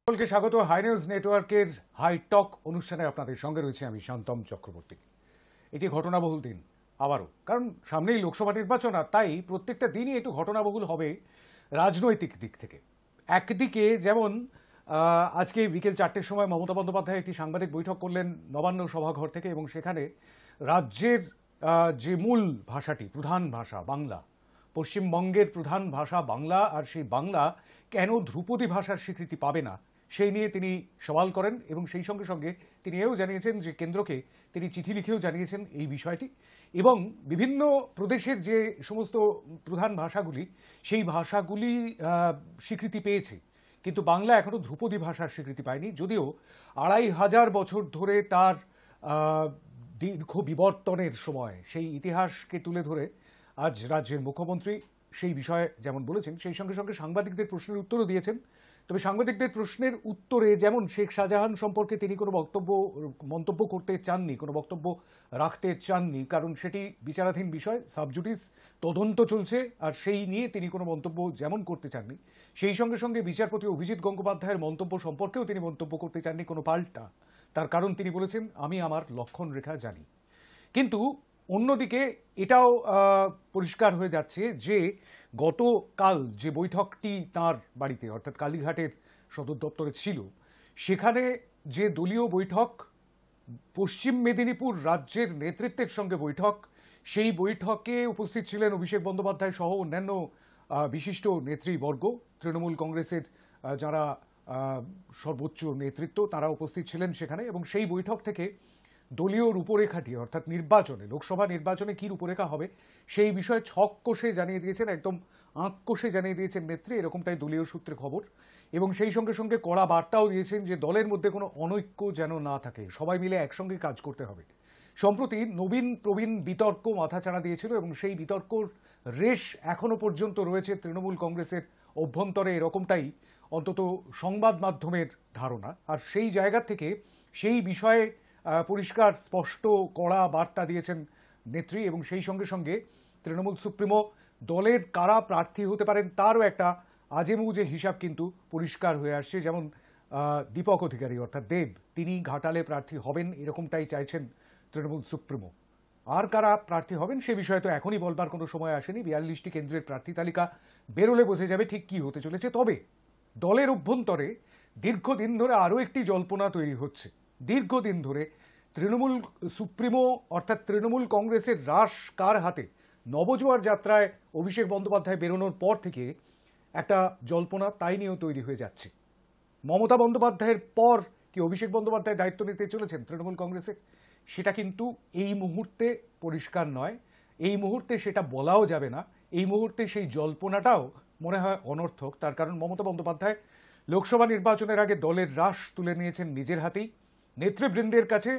সকলকে স্বাগত high news নেটওয়ার্কের হাই টক অনুষ্ঠানে আপনাদের সঙ্গে রয়েছে আমি শান্তম চক্রবর্তী। এটি ঘটনাবহুল দিন আবারও, কারণ সামনেই লোকসভা নির্বাচন, আর তাই প্রত্যেকটা দিনই একটু ঘটনাবহুল হবে রাজনৈতিক দিক থেকে। একদিকে যেমন আজকে বিকেল 4টের সময় মমতা বন্দ্যোপাধ্যায় একটি সাংবাদিক বৈঠক করলেন নবান্ন সভাঘর থেকে, এবং সেখানে রাজ্যের যে মূল ভাষাটি, প্রধান ভাষা বাংলা, পশ্চিমবঙ্গের প্রধান ভাষা বাংলা, আর সেই বাংলা কেন ধ্রুপদী ভাষার স্বীকৃতি পাবে না সেই নিয়ে তিনি সওয়াল করেন, এবং সেই সঙ্গে সঙ্গে তিনি এও জানিয়েছেন যে কেন্দ্রকে তিনি চিঠি লিখেও জানিয়েছেন এই বিষয়টি, এবং বিভিন্ন প্রদেশের যে সমস্ত প্রধান ভাষাগুলি সেই ভাষাগুলি স্বীকৃতি পেয়েছে, কিন্তু বাংলা এখনো ধ্রুপদী ভাষার স্বীকৃতি পায়নি। যদিও 2500 বছর ধরে তার দীর্ঘ বিবর্তনের সময় সেই ইতিহাসকে তুলে ধরে আজ রাজ্যের মুখ্যমন্ত্রী সেই বিষয়ে যেমন বলেছেন, সেই সঙ্গে সঙ্গে সাংবাদিকদের প্রশ্নের উত্তরও দিয়েছেন। তবে সাংবাদিকদের প্রশ্নের উত্তরে যেমন শেখ শাহজাহান সম্পর্কে তিনি কোনো মন্তব্য করতে চাননি, কোনো বক্তব্য রাখতে চাননি, কারণ সেটি বিচারাধীন বিষয়, সাবজুডিস তদন্ত চলছে, আর সেই নিয়ে তিনি কোনো মন্তব্য যেমন করতে চাননি, সেই সঙ্গে সঙ্গে বিচারপতি অভিজিৎ গঙ্গোপাধ্যায়ের মন্তব্য সম্পর্কেও তিনি মন্তব্য করতে চাননি কোনো পাল্টা। তার কারণ তিনি বলেছেন, আমি আমার লক্ষণ রেখা জানি। কিন্তু অন্যদিকে এটাও পরিষ্কার হয়ে যাচ্ছে যে গতকাল যে বৈঠকটি তার বাড়িতে অর্থাৎ কালীঘাটের সদর দপ্তরে ছিল, সেখানে যে দলীয় বৈঠক, পশ্চিম মেদিনীপুর রাজ্যের নেতৃত্বের সঙ্গে বৈঠক, সেই বৈঠকে উপস্থিত ছিলেন অভিষেক বন্দ্যোপাধ্যায় সহ অন্যান্য বিশিষ্ট নেতৃবর্গ, তৃণমূল কংগ্রেসের যারা সর্বোচ্চ নেতৃত্ব তারা উপস্থিত ছিলেন সেখানে, এবং সেই বৈঠক থেকে দলীয় রূপরেখাটি অর্থাৎ নির্বাচনে, লোকসভা নির্বাচনে কি রূপরেখা হবে সেই বিষয়ে ছক কষে জানিয়ে দিয়েছেন, একদম আঁক কষে জানিয়ে দিয়েছেন নেত্রী, এরকমটাই দলীয় সূত্রে খবর। এবং সেই সঙ্গে সঙ্গে কড়া বার্তাও দিয়েছেন যে দলের মধ্যে কোনো অনৈক্য যেন না থাকে, সবাই মিলে একসঙ্গে কাজ করতে হবে। সম্প্রতি নবীন প্রবীণ বিতর্ক মাথাচাড়া দিয়েছিল, এবং সেই বিতর্কর রেশ এখনো পর্যন্ত রয়েছে তৃণমূল কংগ্রেসের অভ্যন্তরে, এরকমটাই অন্তত সংবাদ মাধ্যমের ধারণা। আর সেই জায়গা থেকে সেই বিষয়ে পরিষ্কার স্পষ্ট কড়া বার্তা দিয়েছেন নেত্রী, এবং সেই সঙ্গে সঙ্গে তৃণমূল সুপ্রিমো দলের কারা প্রার্থী হতে পারেন তারও একটা আজেমুজে হিসাব কিন্তু পরিষ্কার হয়ে আসছে। যেমন দীপক অধিকারী অর্থাৎ দেব, তিনি ঘাটালে প্রার্থী হবেন এরকমটাই চাইছেন তৃণমূল সুপ্রিমো। আর কারা প্রার্থী হবেন সে বিষয়ে তো এখনই বলবার কোনো সময় আসেনি, 42টি কেন্দ্রের প্রার্থী তালিকা বেরোলে বোঝা যাবে ঠিক কি হতে চলেছে। তবে দলের অভ্যন্তরে দীর্ঘদিন ধরে আরও একটি জল্পনা তৈরি হচ্ছে। দীর্ঘদিন ধরে তৃণমূল সুপ্রিমো অর্থাৎ তৃণমূল কংগ্রেসের রাশ কার হাতে, নবজোয়ার যাত্রায় অভিষেক বন্দ্যোপাধ্যায় বেরোনোর পর থেকে একটা জল্পনা তাই নিয়েও তৈরি হয়ে যাচ্ছে। মমতা বন্দ্যোপাধ্যায়ের পর কি অভিষেক বন্দ্যোপাধ্যায় দায়িত্ব নিতে চলেছেন তৃণমূল কংগ্রেসের, সেটা কিন্তু এই মুহূর্তে পরিষ্কার নয়, এই মুহূর্তে সেটা বলাও যাবে না, এই মুহূর্তে সেই জল্পনাটাও মনে হয় অনর্থক। তার কারণ মমতা বন্দ্যোপাধ্যায় লোকসভা নির্বাচনের আগে দলের রাশ তুলে নিয়েছেন নিজের হাতেই, নেতৃবৃন্দের কাছে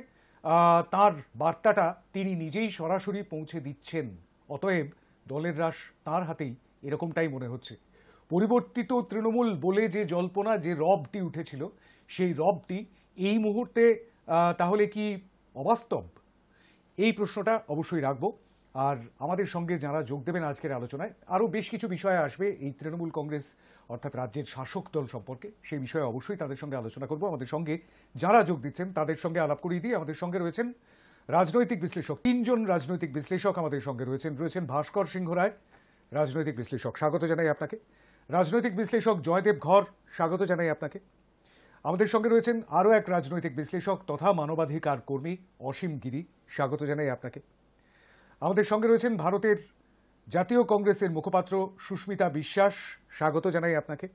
তার বার্তাটা তিনি নিজেই সরাসরি পৌঁছে দিচ্ছেন। অতএব দলের রাশ তার হাতেই, এরকমটাই মনে হচ্ছে। পরিবর্তিত তৃণমূল বলে যে জল্পনা, যে রবটি উঠেছিল, সেই রবটি এই মুহূর্তে তাহলে কি অবাস্তব? এই প্রশ্নটা অবশ্যই রাখবো। আর আমাদের সঙ্গে যারা যোগ দেবেন আজকের আলোচনায়, আরও বেশ কিছু বিষয় আসবে এই তৃণমূল কংগ্রেস অর্থাৎ রাজ্যের শাসক দল সম্পর্কে, সেই বিষয়ে অবশ্যই তাদের সঙ্গে আলোচনা করব। আমাদের সঙ্গে যারা যোগ দিচ্ছেন তাদের সঙ্গে আলাপ করিয়ে দিয়ে আমাদের সঙ্গে রয়েছেন রাজনৈতিক বিশ্লেষক, 3 জন রাজনৈতিক বিশ্লেষক আমাদের সঙ্গে রয়েছেন ভাস্কর সিংহ রায়, রাজনৈতিক বিশ্লেষক, স্বাগত জানাই আপনাকে। রাজনৈতিক বিশ্লেষক জয়দেব ঘর, স্বাগত জানাই আপনাকে। আমাদের সঙ্গে রয়েছেন আরও এক রাজনৈতিক বিশ্লেষক তথা মানবাধিকার কর্মী অসীম গিরি, স্বাগত জানাই আপনাকে। আমাদের সঙ্গে রয়েছেন ভারতের জাতীয় কংগ্রেসের মুখপাত্র সুস্মিতা বিশ্বাস, স্বাগত জানাই আপনাকে।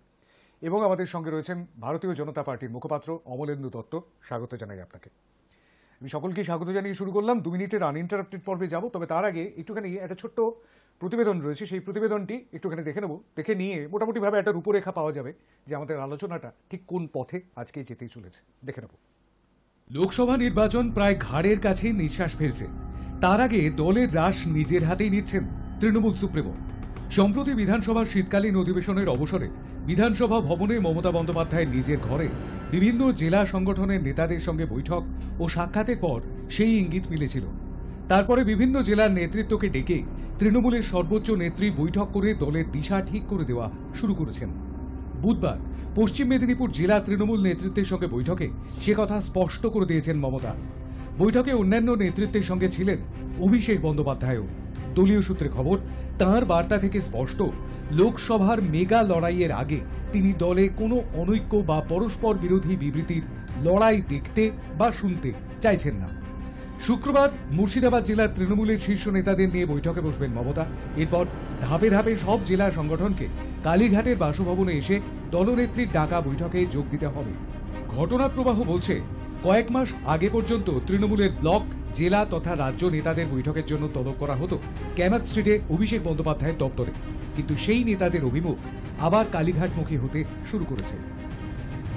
এবং আমাদের সঙ্গে রয়েছেন ভারতীয় জনতা পার্টির মুখপাত্র অমলেন্দু দত্ত, স্বাগত জানাই আপনাকে। আমি সকলকে স্বাগত জানিয়ে শুরু করলাম। 2 মিনিটের আনইন্টারাপ্টেড পর্বে যাব, তবে তার আগে একটুখানি একটা ছোট্ট প্রতিবেদন রয়েছে, সেই প্রতিবেদনটি একটুখানি দেখে নেব। দেখে নিয়ে মোটামুটিভাবে একটা রূপরেখা পাওয়া যাবে যে আমাদের আলোচনাটা ঠিক কোন পথে আজকে যেতেই চলেছে। দেখে নেব। লোকসভা নির্বাচন প্রায় ঘাড়ের কাছে নিঃশ্বাস ফেলছে, তার আগে দলের রাশ নিজের হাতেই নিচ্ছেন তৃণমূল সুপ্রিমো। সম্প্রতি বিধানসভার শীতকালীন অধিবেশনের অবসরে বিধানসভা ভবনে মমতা বন্দ্যোপাধ্যায় নিজের ঘরে বিভিন্ন জেলা সংগঠনের নেতাদের সঙ্গে বৈঠক ও সাক্ষাতের পর সেই ইঙ্গিত মিলেছিল। তারপরে বিভিন্ন জেলার নেতৃত্বকে ডেকে তৃণমূলের সর্বোচ্চ নেত্রী বৈঠক করে দলের দিশা ঠিক করে দেওয়া শুরু করেছেন। বুধবার পশ্চিম মেদিনীপুর জেলা তৃণমূল নেতৃত্বের সঙ্গে বৈঠকে সে কথা স্পষ্ট করে দিয়েছেন মমতা। বৈঠকে অন্যান্য নেতৃত্বের সঙ্গে ছিলেন অভিষেক বন্দ্যোপাধ্যায়ও। দলীয় সূত্রে খবর, তাঁর বার্তা থেকে স্পষ্ট, লোকসভার মেগা লড়াইয়ের আগে তিনি দলে কোনো অনৈক্য বা পরস্পর বিরোধী বিবৃতির লড়াই দেখতে বা শুনতে চাইছেন না। শুক্রবার মুর্শিদাবাদ জেলার তৃণমূলের শীর্ষ নেতাদের নিয়ে বৈঠকে বসবেন মমতা। এরপর ধাপে ধাপে সব জেলা সংগঠনকে কালীঘাটের বাসভবনে এসে দলনেত্রীর ডাকা বৈঠকে যোগ দিতে হবে। ঘটনার প্রবাহ বলছে, কয়েক মাস আগে পর্যন্ত তৃণমূলের ব্লক, জেলা তথা রাজ্য নেতাদের বৈঠকের জন্য তলব করা হতো ক্যামাক স্ট্রিটে অভিষেক বন্দ্যোপাধ্যায়ের দপ্তরে, কিন্তু সেই নেতাদের অভিমুখ আবার কালীঘাটমুখী হতে শুরু করেছে।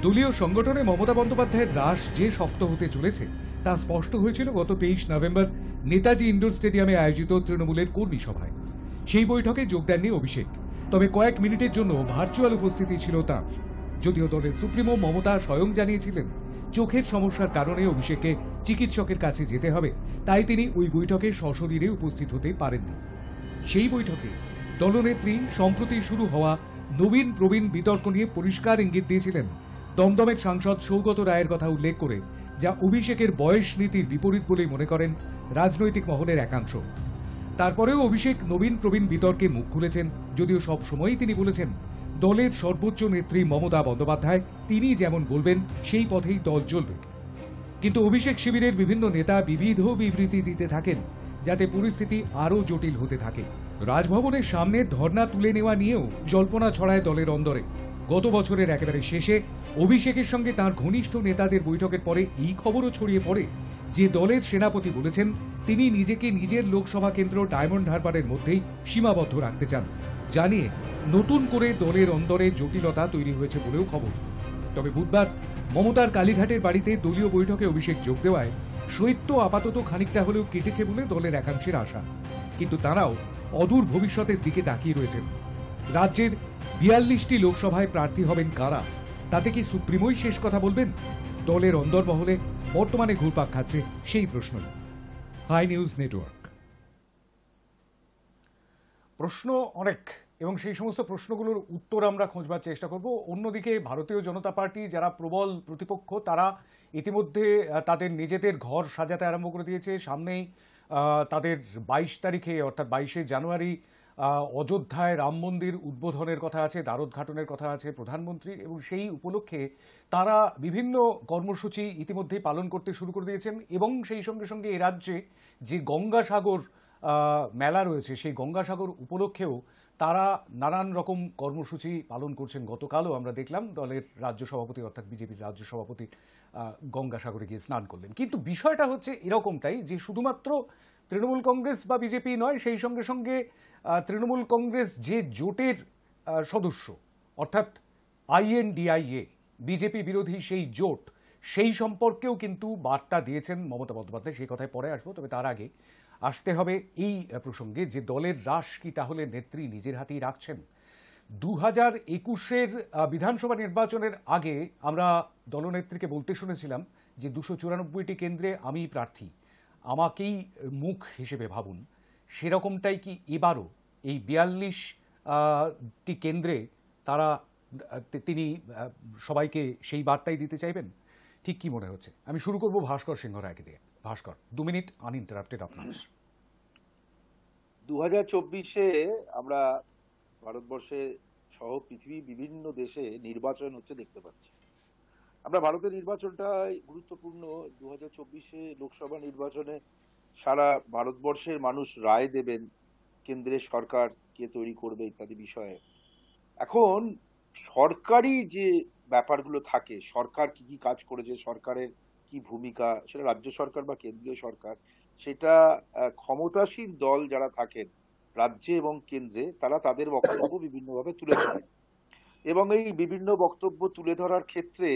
দলীয় সংগঠনে মমতা বন্দ্যোপাধ্যায়ের রাশ যে শক্ত হতে চলেছে তা স্পষ্ট হয়েছিল গত 23 নভেম্বর নেতাজি ইন্ডোর স্টেডিয়ামে আয়োজিত তৃণমূলের কর্মী সভায়। সেই বৈঠকে যোগ দেননি অভিষেক, তবে কয়েক মিনিটের জন্য ভার্চুয়াল উপস্থিতি ছিল তার। যদিও দলের সুপ্রিমো মমতা স্বয়ং জানিয়েছিলেন চোখের সমস্যার কারণে অভিষেককে চিকিৎসকের কাছে যেতে হবে, তাই তিনি ওই বৈঠকে সশরীরে উপস্থিত হতে পারেননি। সেই বৈঠকে দলনেত্রী সম্প্রতি শুরু হওয়া নবীন প্রবীণ বিতর্ক নিয়ে পরিষ্কার ইঙ্গিত দিয়েছিলেন দমদমের সাংসদ সৌগত রায়ের কথা উল্লেখ করে, যা অভিষেকের বয়স নীতির বিপরীত বলেই মনে করেন রাজনৈতিক মহলের একাংশ। তারপরেও অভিষেক নবীন প্রবীণ বিতর্কে মুখ খুলেছেন, যদিও সব সময়ই তিনি বলেছেন দলের সর্বোচ্চ নেত্রী মমতা বন্দ্যোপাধ্যায় তিনি যেমন বলবেন সেই পথেই দল চলবে। কিন্তু অভিষেক শিবিরের বিভিন্ন নেতা বিবিধ বিবৃতি দিতে থাকেন, যাতে পরিস্থিতি আরও জটিল হতে থাকে। রাজভবনের সামনে ধর্ণা তুলে নেওয়া নিয়েও জল্পনা ছড়ায় দলের অন্দরে। গত বছরের একেবারে শেষে অভিষেকের সঙ্গে তার ঘনিষ্ঠ নেতাদের বৈঠকের পরে এই খবরও ছড়িয়ে পড়ে যে দলের সেনাপতি বলেছেন তিনি নিজেকে নিজের লোকসভা কেন্দ্র ডায়মন্ড হারবারের মধ্যেই সীমাবদ্ধ রাখতে চান, জানিয়ে নতুন করে দলের অন্দরে জটিলতা তৈরি হয়েছে বলেও খবর। তবে বুধবার মমতার কালীঘাটের বাড়িতে দলীয় বৈঠকে অভিষেক যোগ দেওয়ায় শৈত্য আপাতত খানিকটা হলেও কেটেছে বলে দলের একাংশের আশা। কিন্তু তারাও অদূর ভবিষ্যতের দিকে তাকিয়ে রয়েছেন। রাজ্যের 42টি লোকসভায় প্রার্থী হবেন কারা, তাতে কি সুপ্রিমোই শেষ কথা বলবেন? দলের অন্দরমহলে বর্তমানে ঘুরপাক খাচ্ছে সেই প্রশ্নই। Hi News Network. প্রশ্ন অনেক, এবং সেই সমস্ত প্রশ্নগুলোর উত্তর আমরা খোঁজবার চেষ্টা করব। অন্যদিকে ভারতীয় জনতা পার্টি যারা প্রবল প্রতিপক্ষ, তারা ইতিমধ্যে তাদের নিজেদের ঘর সাজাতে আরম্ভ করে দিয়েছে। সামনেই তাদের 22 তারিখে অর্থাৎ 22শে জানুয়ারি অযোধ্যায় রাম মন্দির উদ্বোধনের কথা আছে, দ্বারোদ্ঘাটনের কথা আছে প্রধানমন্ত্রী, এবং সেই উপলক্ষে তারা বিভিন্ন কর্মসূচি ইতিমধ্যেই পালন করতে শুরু করে দিয়েছেন। এবং সেই সঙ্গে সঙ্গে এ রাজ্যে যে গঙ্গাসাগর মেলা রয়েছে, সেই গঙ্গাসাগর উপলক্ষেও তারা নানান রকম কর্মসূচি পালন করছেন। গতকালও আমরা দেখলাম দলের রাজ্য সভাপতি অর্থাৎ বিজেপির রাজ্য সভাপতি গঙ্গাসাগরে গিয়ে স্নান করলেন। কিন্তু বিষয়টা হচ্ছে এরকমটাই যে শুধুমাত্র তৃণমূল কংগ্রেস বা বিজেপি নয়, সেই সঙ্গে সঙ্গে তৃণমূল কংগ্রেস যে জোটের সদস্য অর্থাৎ INDIA বিজেপি বিরোধী সেই জোট, সেই সম্পর্কেও কিন্তু বার্তা দিয়েছেন মমতা বন্দ্যোপাধ্যায়। সেই কথায় পরে আসবো, তবে তার আগে আসতে হবে এই প্রসঙ্গে যে দলের রাশ কি তাহলে নেত্রী নিজের হাতেই রাখছেন। 2021-এর বিধানসভা নির্বাচনের আগে আমরা দলনেত্রীকে বলতে শুনেছিলাম যে 294টি কেন্দ্রে আমি প্রার্থী, আমাকেই মুখ হিসেবে ভাবুন। সেরকমটাই কি এবারও এই 42টি কেন্দ্রে তিনি সবাইকে সেই বার্তাই দিতে চাইবেন? ঠিক কি মনে হচ্ছে? আমি শুরু করব ভাস্কর সিংহ রায়কে দিয়ে। ভাস্কর, 2 মিনিট আনইন্টারাপ্টেড আপনার। 2024-এ আমরা ভারতবর্ষে সহ পৃথিবীর বিভিন্ন দেশে নির্বাচন হচ্ছে দেখতে পাচ্ছি। আমরা ভারতের নির্বাচনটা গুরুত্বপূর্ণ। 2024-এ লোকসভা নির্বাচনে সারা ভারতবর্ষের মানুষ রায় দেবেন কেন্দ্রের সরকার কে তৈরি করবে ইত্যাদি বিষয়ে। এখন সরকারি যে ব্যাপারগুলো থাকে, সরকার কি কি কাজ করেছে, সরকারের কি ভূমিকা, সেটা রাজ্য সরকার বা কেন্দ্রীয় সরকার, সেটা ক্ষমতাসীন দল যারা থাকেন রাজ্যে এবং কেন্দ্রে, তারা তাদের বক্তব্য বিভিন্নভাবে তুলে ধরেন। এবং এই বিভিন্ন বক্তব্য তুলে ধরার ক্ষেত্রে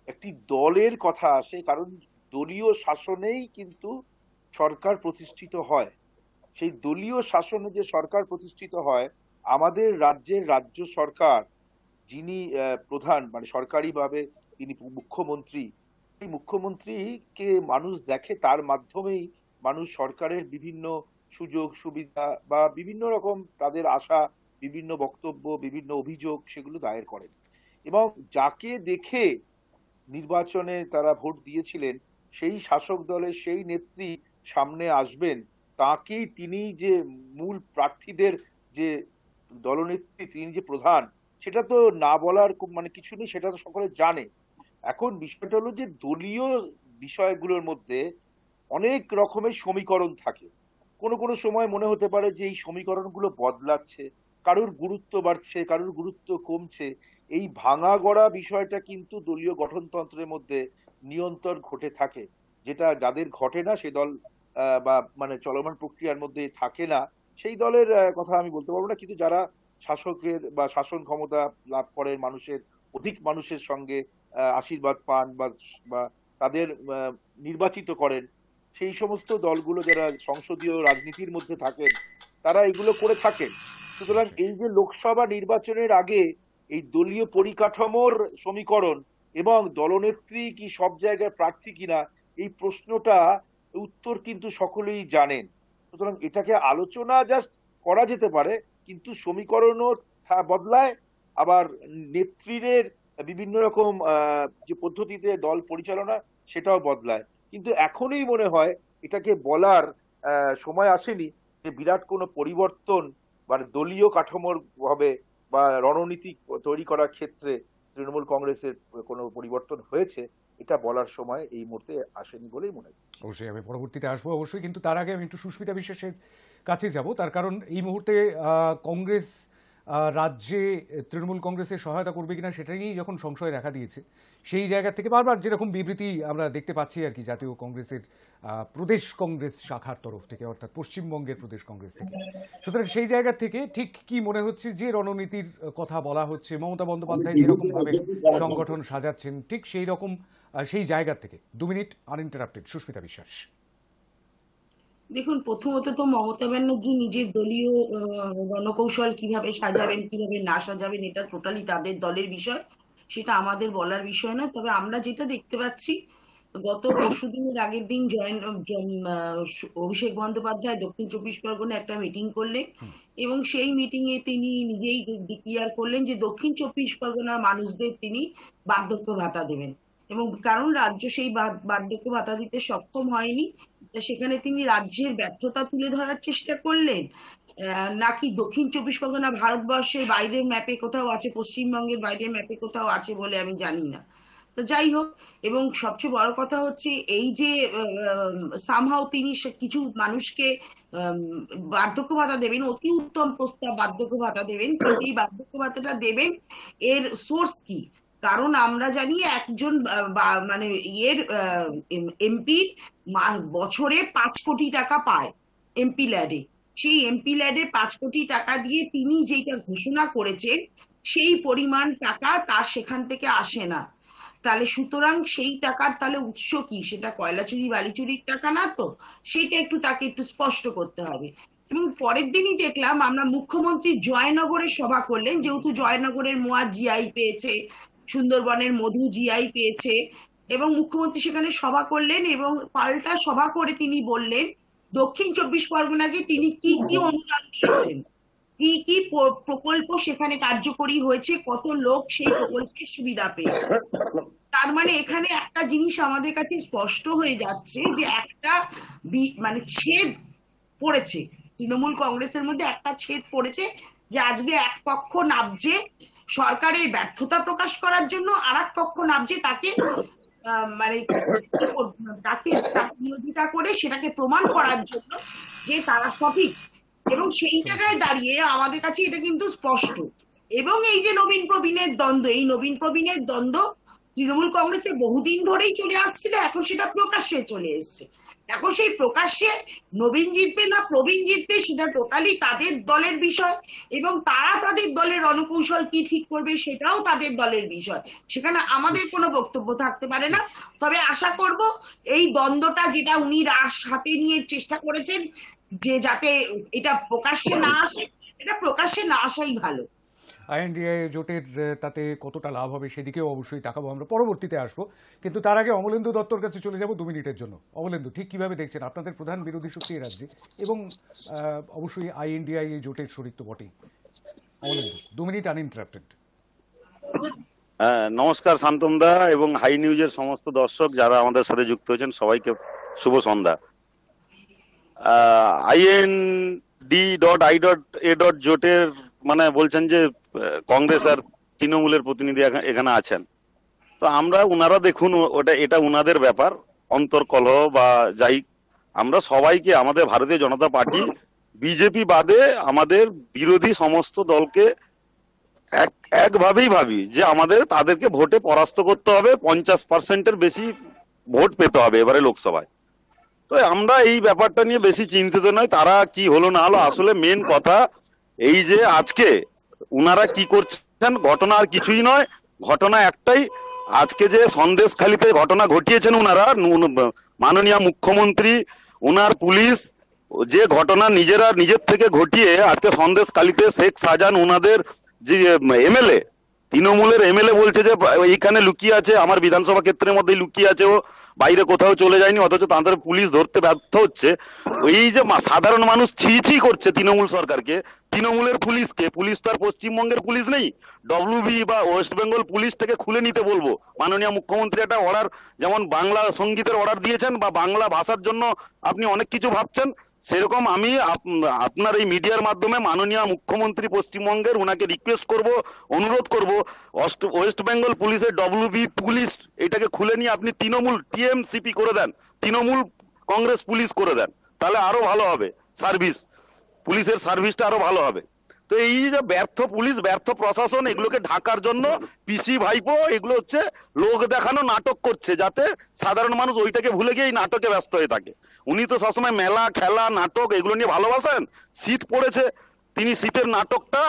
একটি দলের কথা আসে, কারণ দলীয় শাসনেই কিন্তু সরকার প্রতিষ্ঠিত হয়। সেই দলীয় শাসনে যে সরকার প্রতিষ্ঠিত হয়, আমাদের রাজ্যের রাজ্য সরকার যিনি প্রধান, মানে সরকারিভাবে তিনি মুখ্যমন্ত্রী, এই মুখ্যমন্ত্রীকে মানুষ দেখে, তার মাধ্যমেই মানুষ সরকারের বিভিন্ন সুযোগ সুবিধা বা বিভিন্ন রকম তাদের আশা, বিভিন্ন বক্তব্য, বিভিন্ন অভিযোগ সেগুলো দায়ের করেন। এবং যাকে দেখে নির্বাচনে তারা ভোট দিয়েছিলেন সেই শাসক দলের সেই নেত্রী সামনে আসবেন, তাকেই তিনি যে মূল প্রার্থীদের যে দলনেত্রী, তিনি যে প্রধান, সেটা তো না বলার মানে কিছু নেই, সেটা তো সকলে জানে। এখন বিষয়টা হলো যে দলীয় বিষয়গুলোর মধ্যে অনেক রকমের সমীকরণ থাকে। কোনো কোনো সময় মনে হতে পারে যে এই সমীকরণগুলো বদলাচ্ছে, কারুর গুরুত্ব বাড়ছে, কারুর গুরুত্ব কমছে। এই ভাঙা গড়া বিষয়টা কিন্তু দলীয় গঠনতন্ত্রের মধ্যে নিরন্তর ঘটে থাকে। যেটা যাদের ঘটে না সে দল বা মানে চলমান প্রক্রিয়ার মধ্যে থাকে না, সেই দলের কথা আমি বলতে পারবো না। কিন্তু যারা শাসকের বা শাসন ক্ষমতা লাভ করেন, মানুষের অধিক মানুষের সঙ্গে আশীর্বাদ পান বা বা তাদের নির্বাচিত করেন, সেই সমস্ত দলগুলো যারা সংসদীয় রাজনীতির মধ্যে থাকেন, তারা এগুলো করে থাকেন। সুতরাং এই যে লোকসভা নির্বাচনের আগে এই দলীয় পরিকাঠামোর সমীকরণ এবং দলনেত্রী কি সব জায়গায় প্রার্থী কিনা, এই প্রশ্নটা উত্তর কিন্তু সকলেই জানেন। সুতরাং এটাকে আলোচনা জাস্ট করা যেতে পারে, কিন্তু সমীকরণও বদলায়, আবার নেত্রীদের বিভিন্ন রকম যে পদ্ধতিতে দল পরিচালনা সেটাও বদলায়। কিন্তু এখনই মনে হয় এটাকে বলার সময় আসেনি যে বিরাট কোনো পরিবর্তন মানে দলীয় কাঠামোর ভাবে বা রণনীতি তৈরি করার ক্ষেত্রে তৃণমূল কংগ্রেসের কোনো পরিবর্তন হয়েছে, এটা বলার সময় এই মুহূর্তে আসেনি বলেই মনে হয়। অবশ্যই আমি পরবর্তীতে আসবো অবশ্যই, কিন্তু তার আগে আমি একটু সুস্মিতা বিশ্বাসের কাছে যাব। তার কারণ এই মুহূর্তে কংগ্রেস রাজ্যে তৃণমূল কংগ্রেসের সহায়তা করবে কিনা সেটা নিয়েই যখন সংশয় দেখা দিয়েছে, সেই জায়গা থেকে বারবার যেরকম বিবৃতি আমরা দেখতে পাচ্ছি আর কি জাতীয় কংগ্রেসের প্রদেশ কংগ্রেস শাখার তরফ থেকে, অর্থাৎ পশ্চিমবঙ্গের প্রদেশ কংগ্রেস থেকে। সুতরাং সেই জায়গা থেকে ঠিক কি মনে হচ্ছে যে রণনীতির কথা বলা হচ্ছে, মমতা বন্দ্যোপাধ্যায় যেরকম ভাবে সংগঠন সাজাচ্ছেন ঠিক সেই রকম সেই জায়গা থেকে 2 মিনিট আনইন্টারাপ্টেড সুস্মিতা বিশ্বাস। দেখুন, প্রথমত তো মমতা ব্যানার্জি নিজের দলীয় রণকৌশল কিভাবে সাজাবেন কিভাবে না সাজাবেন এটা টোটালি তাদের দলের বিষয়, সেটা আমাদের বলার বিষয় না। তবে আমরা যেটা দেখতে পাচ্ছি, গত পরশুদিনের আগের দিন অভিষেক বন্দ্যোপাধ্যায় দক্ষিণ চব্বিশ পরগনায় একটা মিটিং করলেন এবং সেই মিটিং এ তিনি নিজেই ডিক্লিয়ার করলেন যে দক্ষিণ চব্বিশ পরগনার মানুষদের তিনি বার্ধক্য ভাতা দেবেন। এবং কারণ রাজ্য সেই বার্ধক্য ভাতা দিতে সক্ষম হয়নি, সেখানে তিনি রাজ্যের ব্যর্থতা তুলে ধরার চেষ্টা করলেন, নাকি দক্ষিণ চব্বিশ পরগনা ভারতবর্ষের বাইরের ম্যাপে কোথাও আছে, পশ্চিমবঙ্গের বাইরের ম্যাপে কোথাও আছে বলে আমি জানি না। তো যাই হোক, এবং সবচেয়ে বড় কথা হচ্ছে এই যে সামহাও তিনি কিছু মানুষকে বার্ধক্য ভাতা দেবেন, অতি উত্তম প্রস্তাব, বার্ধক্য ভাতা দেবেন, কিন্তু এই বার্ধক্য ভাতাটা দেবেন এর সোর্স কি? কারণ আমরা জানি একজন মানে ইয়ের এমপির বছরে 5 কোটি টাকা পায় এমপি ল্যাডে। সেই এমপি ল্যাডে 5 কোটি টাকা দিয়ে তিনি যেটা ঘোষণা করেছেন সেই পরিমাণ টাকা তার সেখান থেকে আসে না। তাহলে সুতরাং সেই টাকার তাহলে উৎস কি? সেটা কয়লা চুরি বালি চুরির টাকা না তো, সেইটা একটু তাকে একটু স্পষ্ট করতে হবে। এবং পরের দিনই দেখলাম আমরা মুখ্যমন্ত্রী জয়নগরে সভা করলেন, যেহেতু জয়নগরের মোয়া জিআই পেয়েছে, সুন্দরবনের মধু জিআই পেয়েছে, এবং মুখ্যমন্ত্রী সেখানে সভা করলেন এবং পাল্টা সভা করে তিনি বললেন দক্ষিণ চব্বিশ পরগনাকে তিনি কি কি অনুদান দিয়েছেন, কি কি প্রকল্প সেখানে কার্যকরী হয়েছে, কত লোক সেই প্রকল্পের সুবিধা পেয়েছে। তার মানে এখানে একটা জিনিস আমাদের কাছে স্পষ্ট হয়ে যাচ্ছে যে একটা মানে ছেদ পড়েছে তৃণমূল কংগ্রেসের মধ্যে, একটা ছেদ পড়েছে যে আজকে এক পক্ষ নাবছে সরকারের ব্যর্থতা প্রকাশ করার জন্য, আর এক পক্ষ নাবছে তাকে মানে তাকে বিরোধিতা করে সেটাকে প্রমাণ করার জন্য যে তারা সঠিক। এবং সেই জায়গায় দাঁড়িয়ে আমাদের কাছে এটা কিন্তু স্পষ্ট। এবং এই যে নবীন প্রবীণের দ্বন্দ্ব, এই নবীন প্রবীণের দ্বন্দ্ব তৃণমূল কংগ্রেসে বহুদিন ধরেই চলে আসছিল, এখন সেটা প্রকাশ্যে চলে এসছে। এখন সেই প্রকাশ্যে নবীন জিতবে না প্রবীণ জিতবে সেটা টোটালি তাদের দলের বিষয়, এবং তারা তাদের দলের রণকৌশল কি ঠিক করবে সেটাও তাদের দলের বিষয়, সেখানে আমাদের কোনো বক্তব্য থাকতে পারে না। তবে আশা করব এই দ্বন্দ্বটা যেটা উনি হাতে নিয়ে চেষ্টা করেছেন যে যাতে এটা প্রকাশ্যে না আসে, এটা প্রকাশ্যে না আসাই ভালো। আইএনডিএ জোটের তাতে কতটা লাভ হবে সেদিকেও অবশ্যই তাকাবো, আমরা পরবর্তীতে আসবো। কিন্তু তার আগে অমলেন্দু দত্তর কাছে চলে যাব 2 মিনিটের জন্য। অমলেন্দু, ঠিক কিভাবে দেখছেন আপনাদের প্রধান বিরোধী শক্তি এই রাজ্যে এবং অবশ্যই আইএনডিআই এই জোটের শরিক তো বটেই। Amalendu, 2 minute uninterrupted. হ্যাঁ, নমস্কার শান্তম দা এবং হাই নিউজের সমস্ত দর্শক যারা আমাদের সাথে যুক্ত হয়েছেন সবাইকে শুভ সন্ধ্যা। IND.I.A. জোটের মানে বলছেন যে কংগ্রেস আর তৃণমূলের প্রতিনিধি এখানে আছেন, তো আমরা উনারা দেখুন এটা উনাদের ব্যাপার, অন্তর্কলহ বা যাই, আমরা সবাইকে আমাদের ভারতীয় জনতা পার্টি বিজেপি বাদে আমাদের বিরোধী সমস্ত দলকে একভাবেই ভাবি যে আমাদের তাদেরকে ভোটে পরাস্ত করতে হবে, 50%-এর বেশি ভোট পেতে হবে এবারে লোকসভায়। তো আমরা এই ব্যাপারটা নিয়ে বেশি চিন্তিত নয়, তারা কি হলো না হলো, আসলে মেন কথা এই যে আজকে উনারা কি করছেন, ঘটনা আর কিছুই নয়, ঘটনা একটাই। আজকে যে সন্দেশখালিতে ঘটনা ঘটিয়েছেন উনারা, মাননীয় মুখ্যমন্ত্রী, উনার পুলিশ, যে ঘটনা নিজের থেকে ঘটিয়ে আজকে সন্দেশখালিতে শেখ শাহজাহান উনাদের যে এমএলএ, তৃণমূলের এমএলএ বলছে যে এইখানে লুকিয়ে আছে, আমার বিধানসভা ক্ষেত্রের মধ্যেই লুকিয়ে আছে, ও বাইরে কোথাও চলে যায়নি, অথচ তাদের পুলিশ ধরতে ব্যর্থ হচ্ছে। এই যে সাধারণ মানুষ ছি করছে তৃণমূল সরকারকে, তৃণমূলের পুলিশকে, পুলিশ তো আর পশ্চিমবঙ্গের পুলিশ নেই, ডব্লিউবি বা ওয়েস্ট বেঙ্গল পুলিশটাকে খুলে নিতে বলবো। মাননীয় মুখ্যমন্ত্রী একটা অর্ডার, যেমন বাংলা সঙ্গীতের অর্ডার দিয়েছেন বা বাংলা ভাষার জন্য আপনি অনেক কিছু ভাবছেন, সেরকম আমি আপনার এই মিডিয়ার মাধ্যমে মাননীয় মুখ্যমন্ত্রী পশ্চিমবঙ্গের উনাকে রিকোয়েস্ট করব, অনুরোধ করব, ওয়েস্ট বেঙ্গল পুলিশের ডব্লিউবি পুলিশ এটাকে খুলে নিয়ে আপনি তৃণমূল টিএমসিপি করে দেন, তৃণমূল কংগ্রেস পুলিশ করে দেন, তাহলে আরো ভালো হবে সার্ভিস, পুলিশের সার্ভিসটা আরো ভালো হবে। তো এই যে ব্যর্থ পুলিশ, ব্যর্থ প্রশাসন, এগুলোকে ঢাকার জন্য পিসি ভাইপো এগুলো হচ্ছে লোক দেখানো নাটক করছে, যাতে সাধারণ মানুষ ওইটাকে ভুলে গিয়ে এই নাটকে ব্যস্ত হয়ে থাকে। উনি তো সবসময় মেলা খেলা নাটক এগুলো নিয়ে ভালোবাসেন, শীত পড়েছে, তিনি শীতের নাটকটা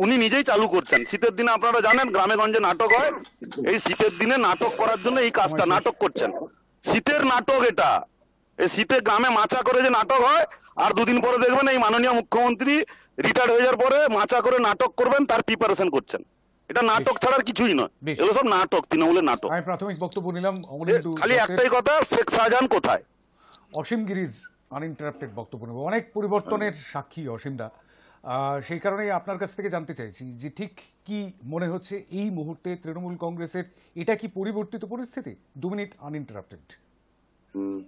উনি নিজেই চালু করছেন। শীতের দিনে আপনারা জানেন গ্রামে গঞ্জে নাটক হয়, এই শীতের দিনে নাটক করার জন্য এই কাজটা নাটক করছেন, শীতের নাটক এটা। এই শীতে গ্রামে মাচা করে যে নাটক হয়, আর দুদিন পরে দেখবেন এই মাননীয় মুখ্যমন্ত্রী রিটায়ার্ড হয়ে যাওয়ার পরে মাচা করে নাটক করবেন, তার প্রিপারেশন করছেন। এটা নাটক ছাড়ার কিছুই নয়, এগুলো সব নাটক, তৃণমূলের নাটক। আমি প্রাথমিক বক্তব্য নিলাম খালি একটাই কথা, শেখ শাহজাহান কোথায়। অসীম গিরির আনইন্টারাপ্টেড বক্তব্য নেব। অনেক পরিবর্তনের সাক্ষী অসীমদা, সেই কারণেই আপনার কাছ থেকে জানতে চাইছি যে ঠিক কি মনে হচ্ছে এই মুহূর্তে তৃণমূল কংগ্রেসের, এটা কি পরিবর্তিত পরিস্থিতি? 2 মিনিট আনইন্টারাপ্টেড।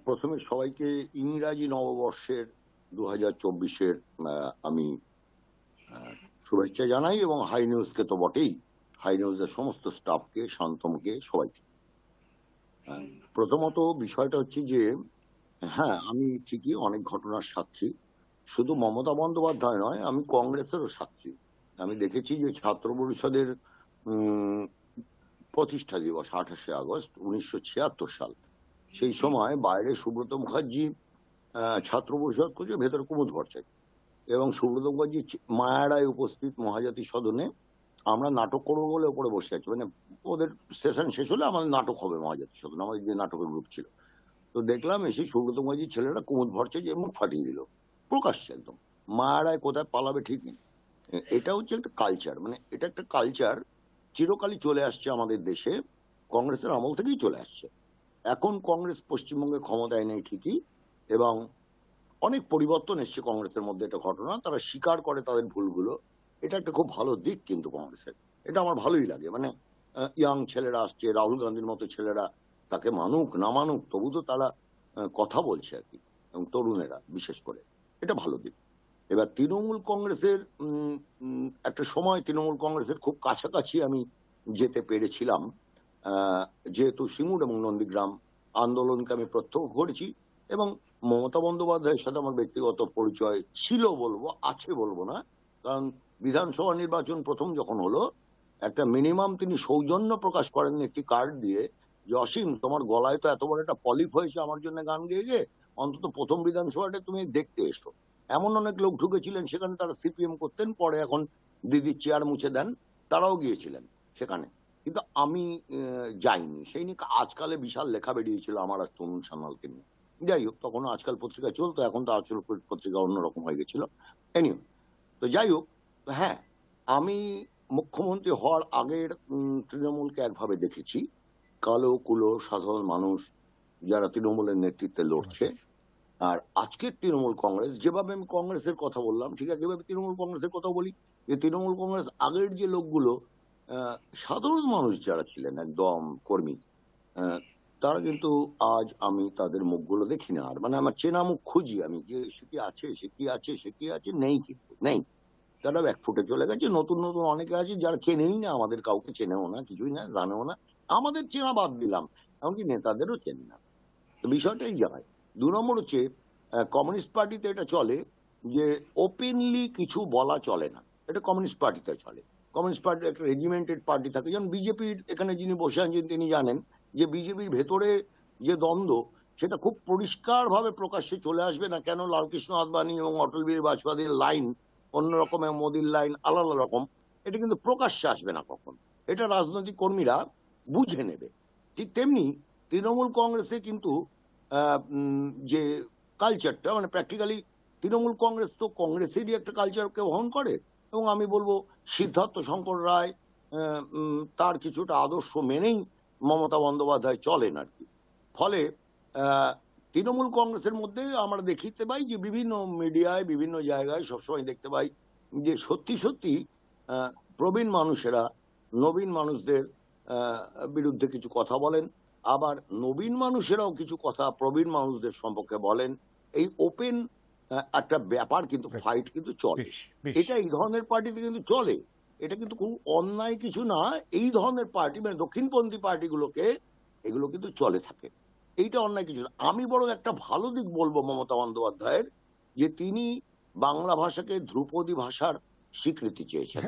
প্রথমে সবাইকে ইংরাজি নববর্ষের 2024-এর আমি শুভেচ্ছা জানাই, এবং হাই নিউজকে তো বটেই, হাই নিউজের সমস্ত স্টাফকে, শান্তমকে, সবাইকে। প্রথমত বিষয়টা হচ্ছে যে হ্যাঁ, আমি ঠিকই অনেক ঘটনার সাক্ষী, শুধু মমতা বন্দ্যোপাধ্যায় নয়, আমি কংগ্রেসেরও সাক্ষী। আমি দেখেছি যে ছাত্র পরিষদের প্রতিষ্ঠা দিবস 28শে আগস্ট 1976 সাল, সেই সময় বাইরে সুব্রত মুখার্জি ছাত্র পরিষদ করছে, ভেতরে কুমুদ ভট্টাচার্য, এবং সুব্রত মুখার্জি মায়ারায় উপস্থিত মহাজাতি সদনে আমরা নাটক করবো বলে ওপরে বসে আছি, মানে ওদের সেশন শেষ হলে আমাদের নাটক হবে মহাজাতি সদনে, আমাদের যে নাটকের গ্রুপ ছিল। তো দেখলাম এসে সুব্রত মুখার্জির ছেলেরা কুমুদ ভট্টাচার্য মুখ ফাটিয়ে দিল প্রকাশ্যে, একদম মায়ারায় কোথায় পালাবে ঠিক নেই। এটা হচ্ছে একটা কালচার, মানে এটা একটা কালচার চিরকালই চলে আসছে আমাদের দেশে, কংগ্রেসের আমল থেকেই চলে আসছে। এখন কংগ্রেস পশ্চিমবঙ্গে ক্ষমতায় নেই ঠিকই, এবং অনেক পরিবর্তন এসছে কংগ্রেসের মধ্যে, এটা ঘটনা, তারা স্বীকার করে তাদের ভুলগুলো, এটা একটা খুব ভালো দিক কিন্তু কংগ্রেসের, এটা আমার ভালোই লাগে। মানে ইয়াং ছেলেরা আসছে, রাহুল গান্ধীর মতো ছেলেরা, তাকে মানুক না মানুক তবু তো তারা কথা বলছে আর কি, এবং তরুণেরা বিশেষ করে, এটা ভালো দিক। এবার তৃণমূল কংগ্রেসের একটা সময় তৃণমূল কংগ্রেসের খুব কাছাকাছি আমি যেতে পেরেছিলাম, যেহেতু সিঙ্গুর এবং নন্দীগ্রাম আন্দোলনকে আমি প্রত্যক্ষ করেছি, এবং মমতা বন্দ্যোপাধ্যায়ের সাথে আমার ব্যক্তিগত পরিচয় ছিল বলবো, আছে বলবো না, কারণ বিধানসভা নির্বাচন প্রথম যখন হলো, একটা মিনিমাম তিনি সৌজন্য প্রকাশ করেন একটি কার্ড দিয়ে, যে অসীম তোমার গলায় তো এত বড় একটা পলিপ হয়েছে আমার জন্য গান গেয়ে গিয়ে, অন্তত প্রথম বিধানসভাটা তুমি দেখতে এসো। এমন অনেক লোক ঢুকেছিলেন সেখানে, তারা সিপিএম করতেন, পরে এখন দিদির চেয়ার মুছে দেন, তারাও গিয়েছিলেন সেখানে, কিন্তু আমি যাইনি। সেই নিয়ে আজকালে বিশাল লেখা বেরিয়েছিল আমার আর তরুণ সান্যালকে নিয়ে। যাই হোক, তখন আজকাল পত্রিকা চলতো, এখন তো আজকাল পত্রিকা অন্যরকম হয়ে গেছিল। এনিও, তো যাই হোক, হ্যাঁ, আমি মুখ্যমন্ত্রী হওয়ার আগের তৃণমূলকে একভাবে দেখেছি, কালো কুলো সাধারণ মানুষ যারা তৃণমূলের নেতৃত্বে লড়ছে। আর আজকের তৃণমূল কংগ্রেস, যেভাবে আমি কংগ্রেসের কথা বললাম ঠিক আছে, এভাবে তৃণমূল কংগ্রেসের কথা বলি, যে তৃণমূল কংগ্রেস আগের যে লোকগুলো সাধারণ মানুষ যারা ছিলেন একদম কর্মী, আহ, তারা কিন্তু আজ আমি তাদের মুখগুলো দেখি না। আর মানে আমার চেনা মুখ খুঁজি আমি, যে সে কি আছে, সে কি আছে, সে কি আছে, নেই, কিন্তু নেই। তারা ব্যাকফুটে চলে গেছে। নতুন নতুন অনেকে আছে যারা চেনেই না, আমাদের কাউকে চেনেও না, কিছুই না, জানেও না। আমাদের চেনা বাদ দিলাম, এমনকি নেতাদেরও চেনে না। তো বিষয়টা এই জায়গায়। 2 নম্বর হচ্ছে, কমিউনিস্ট পার্টিতে এটা চলে যে ওপেনলি কিছু বলা চলে না, এটা কমিউনিস্ট পার্টিতে চলে। কমিউনিস্ট পার্টি একটা রেজিমেন্টেড পার্টি থাকে। যেমন বিজেপির এখানে যিনি বসে আছেন তিনি জানেন যে বিজেপির ভেতরে যে দ্বন্দ্ব, সেটা খুব পরিষ্কারভাবে প্রকাশ্যে চলে আসবে না। কেন লালকৃষ্ণ আদবানি এবং অটল বিহারী বাজপেয়ীর লাইন অন্যরকম এবং মোদির লাইন আলাদা রকম, এটা কিন্তু প্রকাশ্যে আসবে না কখন। এটা রাজনৈতিক কর্মীরা বুঝে নেবে। ঠিক তেমনি তৃণমূল কংগ্রেসে কিন্তু যে কালচারটা, মানে প্র্যাকটিক্যালি তৃণমূল কংগ্রেস তো কংগ্রেসেরই একটা কালচারকে বহন করে। এবং আমি বলবো সিদ্ধার্থ শঙ্কর রায় তার কিছুটা আদর্শ মেনেই মমতা বন্দ্যোপাধ্যায় চলেন আর কি। ফলে তৃণমূল কংগ্রেসের মধ্যে আমরা দেখিতে পাই যে বিভিন্ন মিডিয়ায় বিভিন্ন জায়গায় সবসময় দেখতে পাই যে সত্যি সত্যি প্রবীণ মানুষেরা নবীন মানুষদের বিরুদ্ধে কিছু কথা বলেন, আবার নবীন মানুষেরাও কিছু কথা প্রবীণ মানুষদের সম্পর্কে বলেন। এই ওপেন একটা ব্যাপার কিন্তু, ফাইট কিন্তু চলে। এটা এই ধরনের পার্টিতে কিন্তু চলে। এটা কিন্তু খুব অন্যায় কিছু না। এই ধরনের পার্টি মানে দক্ষিণপন্থী পার্টিগুলোকে এগুলো কিন্তু চলে থাকে। এইটা অন্যায় কিছু না। আমি বরং একটা ভালো দিক বলবো মমতা বন্দ্যোপাধ্যায়ের, যে তিনি বাংলা ভাষাকে ধ্রুপদী ভাষার স্বীকৃতি চেয়েছেন।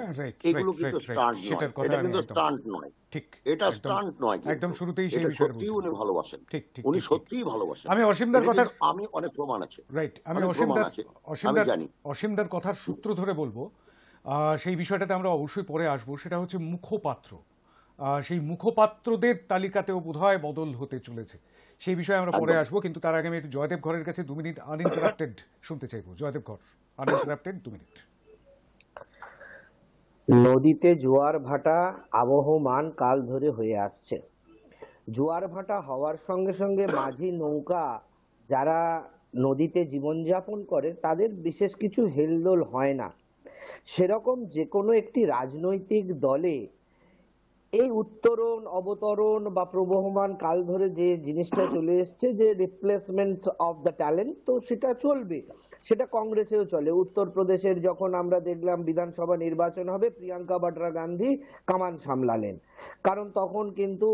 এগুলো কিন্তু স্টান্ট নয়, এটা কিন্তু স্টান্ট নয়, এটা স্টান্ট নয়। একদম শুরুতেই সেই বিষয়টা সত্যিই উনি ভালোবাসেন, ঠিক ঠিক উনি সত্যিই ভালোবাসেন। আমি অসীমদার কথা, আমি অনেক প্রমাণ আছে, রাইট, আমি অসীমদার কথার সূত্র ধরে বলবো। সেই বিষয়টাতে আমরা অবশ্যই পরে আসবো। সেটা হচ্ছে মুখপাত্র। সেই মুখপাত্রদের তালিকাতেও বোধহয় বদল হতে চলেছে। সেই বিষয়ে আমরা পরে আসবো, কিন্তু তার আগে আমি একটু জয়দেব ঘরের কাছে 2 মিনিট আনইন্টারাপ্টেড শুনতে চাইবো। জয়দেব ঘর, আনইন্টারাপ্টেড 2 মিনিট। নদীতে জোয়ার ভাটা আবহমান কাল ধরে হয়ে আসছে। জোয়ার ভাটা হওয়ার সঙ্গে সঙ্গে মাঝি নৌকা যারা নদীতে জীবনযাপন করে তাদের বিশেষ কিছু হেলদোল হয় না। সেরকম যে কোনো একটি রাজনৈতিক দলে এই উত্তরণ অবতরণ বা প্রবহমান কাল ধরে যে জিনিসটা চলে এসছে, যে রিপ্লেসমেন্টস অফ দ্য ট্যালেন্ট, তো সেটা চলবে। সেটা কংগ্রেসেও চলে। উত্তরপ্রদেশের যখন আমরা দেখলাম বিধানসভা নির্বাচন হবে, প্রিয়াঙ্কা বাড্রা গান্ধী কামান সামলালেন, কারণ তখন কিন্তু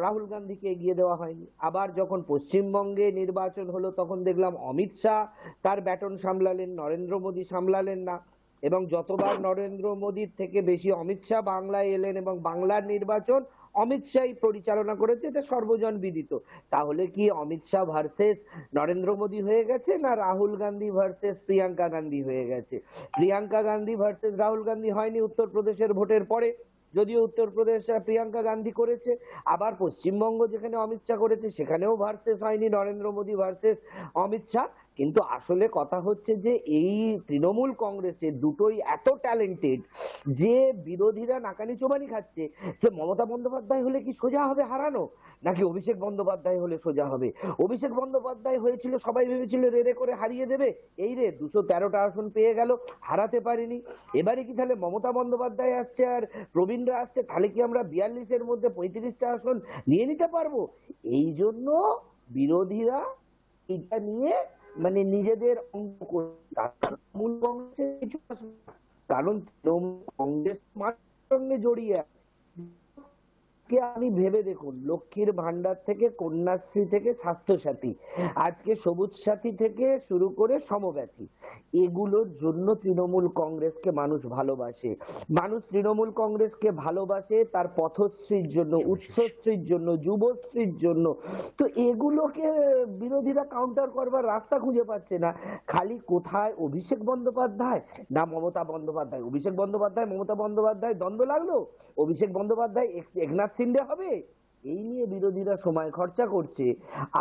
রাহুল গান্ধীকে এগিয়ে দেওয়া হয়নি। আবার যখন পশ্চিমবঙ্গে নির্বাচন হলো তখন দেখলাম অমিত শাহ তার ব্যাটন সামলালেন, নরেন্দ্র মোদী সামলালেন না। এবং যতবার নরেন্দ্র মোদীর থেকে বেশি অমিত শাহ বাংলায় এলেন এবং বাংলার নির্বাচন অমিত শাহই পরিচালনা করেছে, এটা সর্বজন বিদিত। তাহলে কি অমিত শাহ ভার্সেস নরেন্দ্র মোদী হয়ে গেছে, না রাহুল গান্ধী ভার্সেস প্রিয়াঙ্কা গান্ধী হয়ে গেছে? প্রিয়াঙ্কা গান্ধী ভার্সেস রাহুল গান্ধী হয়নি উত্তরপ্রদেশের ভোটের পরে, যদিও উত্তরপ্রদেশ প্রিয়াঙ্কা গান্ধী করেছে। আবার পশ্চিমবঙ্গ যেখানে অমিত শাহ করেছে সেখানেও ভার্সেস হয়নি নরেন্দ্র মোদী ভার্সেস অমিত শাহ। কিন্তু আসলে কথা হচ্ছে যে এই তৃণমূল কংগ্রেসে দুটোই এত ট্যালেন্টেড যে বিরোধীরা নাকানি চোবানি খাচ্ছে যে মমতা বন্দ্যোপাধ্যায় হলে কি সোজা হবে হারানো, নাকি অভিষেক বন্দ্যোপাধ্যায় হলে সোজা হবে? অভিষেক বন্দ্যোপাধ্যায় হয়েছিল, সবাই ভেবেছিল রেড়ে করে হারিয়ে দেবে, এই রে 213টা আসন পেয়ে গেল, হারাতে পারিনি। এবারে কি তাহলে মমতা বন্দ্যোপাধ্যায় আসছে আর প্রবীণরা আসছে, তাহলে কি আমরা 42-এর মধ্যে 35টা আসন নিয়ে নিতে পারবো? এই জন্য বিরোধীরা এটা নিয়ে মানে নিজেদের অঙ্ক তৃণমূল কংগ্রেসের কিছু, কারণ তৃণমূল কংগ্রেস সঙ্গে জড়িয়ে আছে। আপনি ভেবে দেখুন, লক্ষ্মীর ভান্ডার থেকে কন্যাশ্রী থেকে স্বাস্থ্যসাথী, আজকে সবুজ সাথী থেকে শুরু করে সমব্যাথী, এগুলোর জন্য তৃণমূল কংগ্রেসকে মানুষ ভালোবাসে। মানুষ তৃণমূল কংগ্রেসকে ভালোবাসে তার পথশ্রীর জন্য, উচ্চশ্রীর জন্য, যুবশ্রীর জন্য। তো এগুলোকে বিরোধীরা কাউন্টার করবার রাস্তা খুঁজে পাচ্ছে না। খালি কোথায় অভিষেক বন্দ্যোপাধ্যায় না মমতা বন্দ্যোপাধ্যায়, অভিষেক বন্দ্যোপাধ্যায় মমতা বন্দ্যোপাধ্যায় দ্বন্দ্ব লাগলো, অভিষেক বন্দ্যোপাধ্যায় একনাথ শিন্ডে হবে, এই নিয়ে বিরোধীরা সময় খরচা করছে।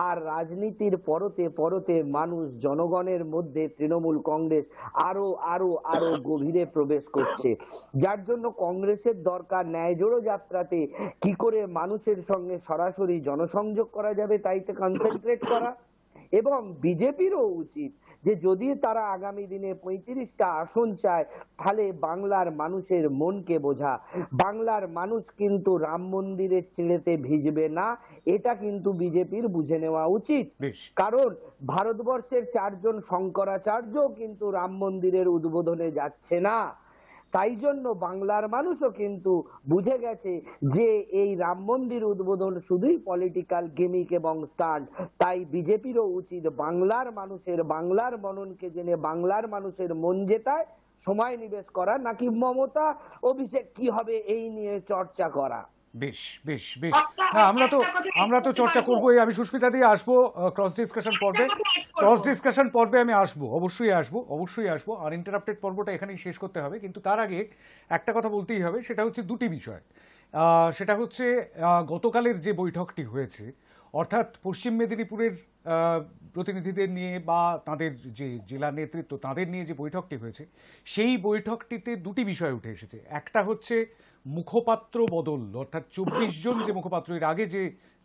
আর রাজনীতির পরতে পরতে মানুষ জনগণের মধ্যে তৃণমূল কংগ্রেস আরো আরো আরো গভীরে প্রবেশ করছে। যার জন্য কংগ্রেসের দরকার ন্যায় জোড়ো যাত্রাতে কি করে মানুষের সঙ্গে সরাসরি জনসংযোগ করা যাবে তাইতে কনসেন্ট্রেট করা, এবং বিজেপিরও উচিত যে যদি তারা আগামী দিনে 35টা আসন চায় তাহলে বাংলার মানুষের মনকে বোঝা, বাংলার মানুষ কিন্তু রাম মন্দিরের ছেড়েতে ভিজবে না, এটা কিন্তু বিজেপির বুঝে নেওয়া উচিত। বেশ, কারণ ভারতবর্ষের 4 জন শঙ্করাচার্য কিন্তু রাম মন্দিরের উদ্বোধনে যাচ্ছে না। তাই জন্য বাংলার মানুষও কিন্তু বুঝে গেছে যে এই রাম মন্দির উদ্বোধন শুধুই পলিটিক্যাল গেমিক এবং স্টান্ট। তাই বিজেপিরও উচিত বাংলার মানুষের, বাংলার মননকে জেনে বাংলার মানুষের মন জেতায় সময় নিবেশ করা, নাকি মমতা অভিষেক কি হবে এই নিয়ে চর্চা করা। বেশ, বেশ, বেশ। না, আমরা তো চর্চা করবোই। আমি সুস্মিতা দিয়ে আসবো ক্রস ডিসকাশন পর্বে। ক্রস ডিসকাশন পর্বে আমি আসবো, অবশ্যই আসবো। আর ইন্টারাপ্টেড পর্বটা এখানেই শেষ করতে হবে, কিন্তু তার আগে একটা কথা বলতেই হবে, সেটা হচ্ছে দুটি বিষয়। সেটা হচ্ছে গতকালের যে বৈঠকটি হয়েছে, অর্থাৎ পশ্চিম মেদিনীপুরের প্রতিনিধিদের নিয়ে বা তাদের যে জেলা নেতৃত্ব তাদের নিয়ে যে বৈঠকটি হয়েছে, সেই বৈঠকটিতে দুটি বিষয় উঠে এসেছে। একটা হচ্ছে মুখপাত্র বদল, অর্থাৎ 24 জন যে মুখপাত্র, এর আগে যে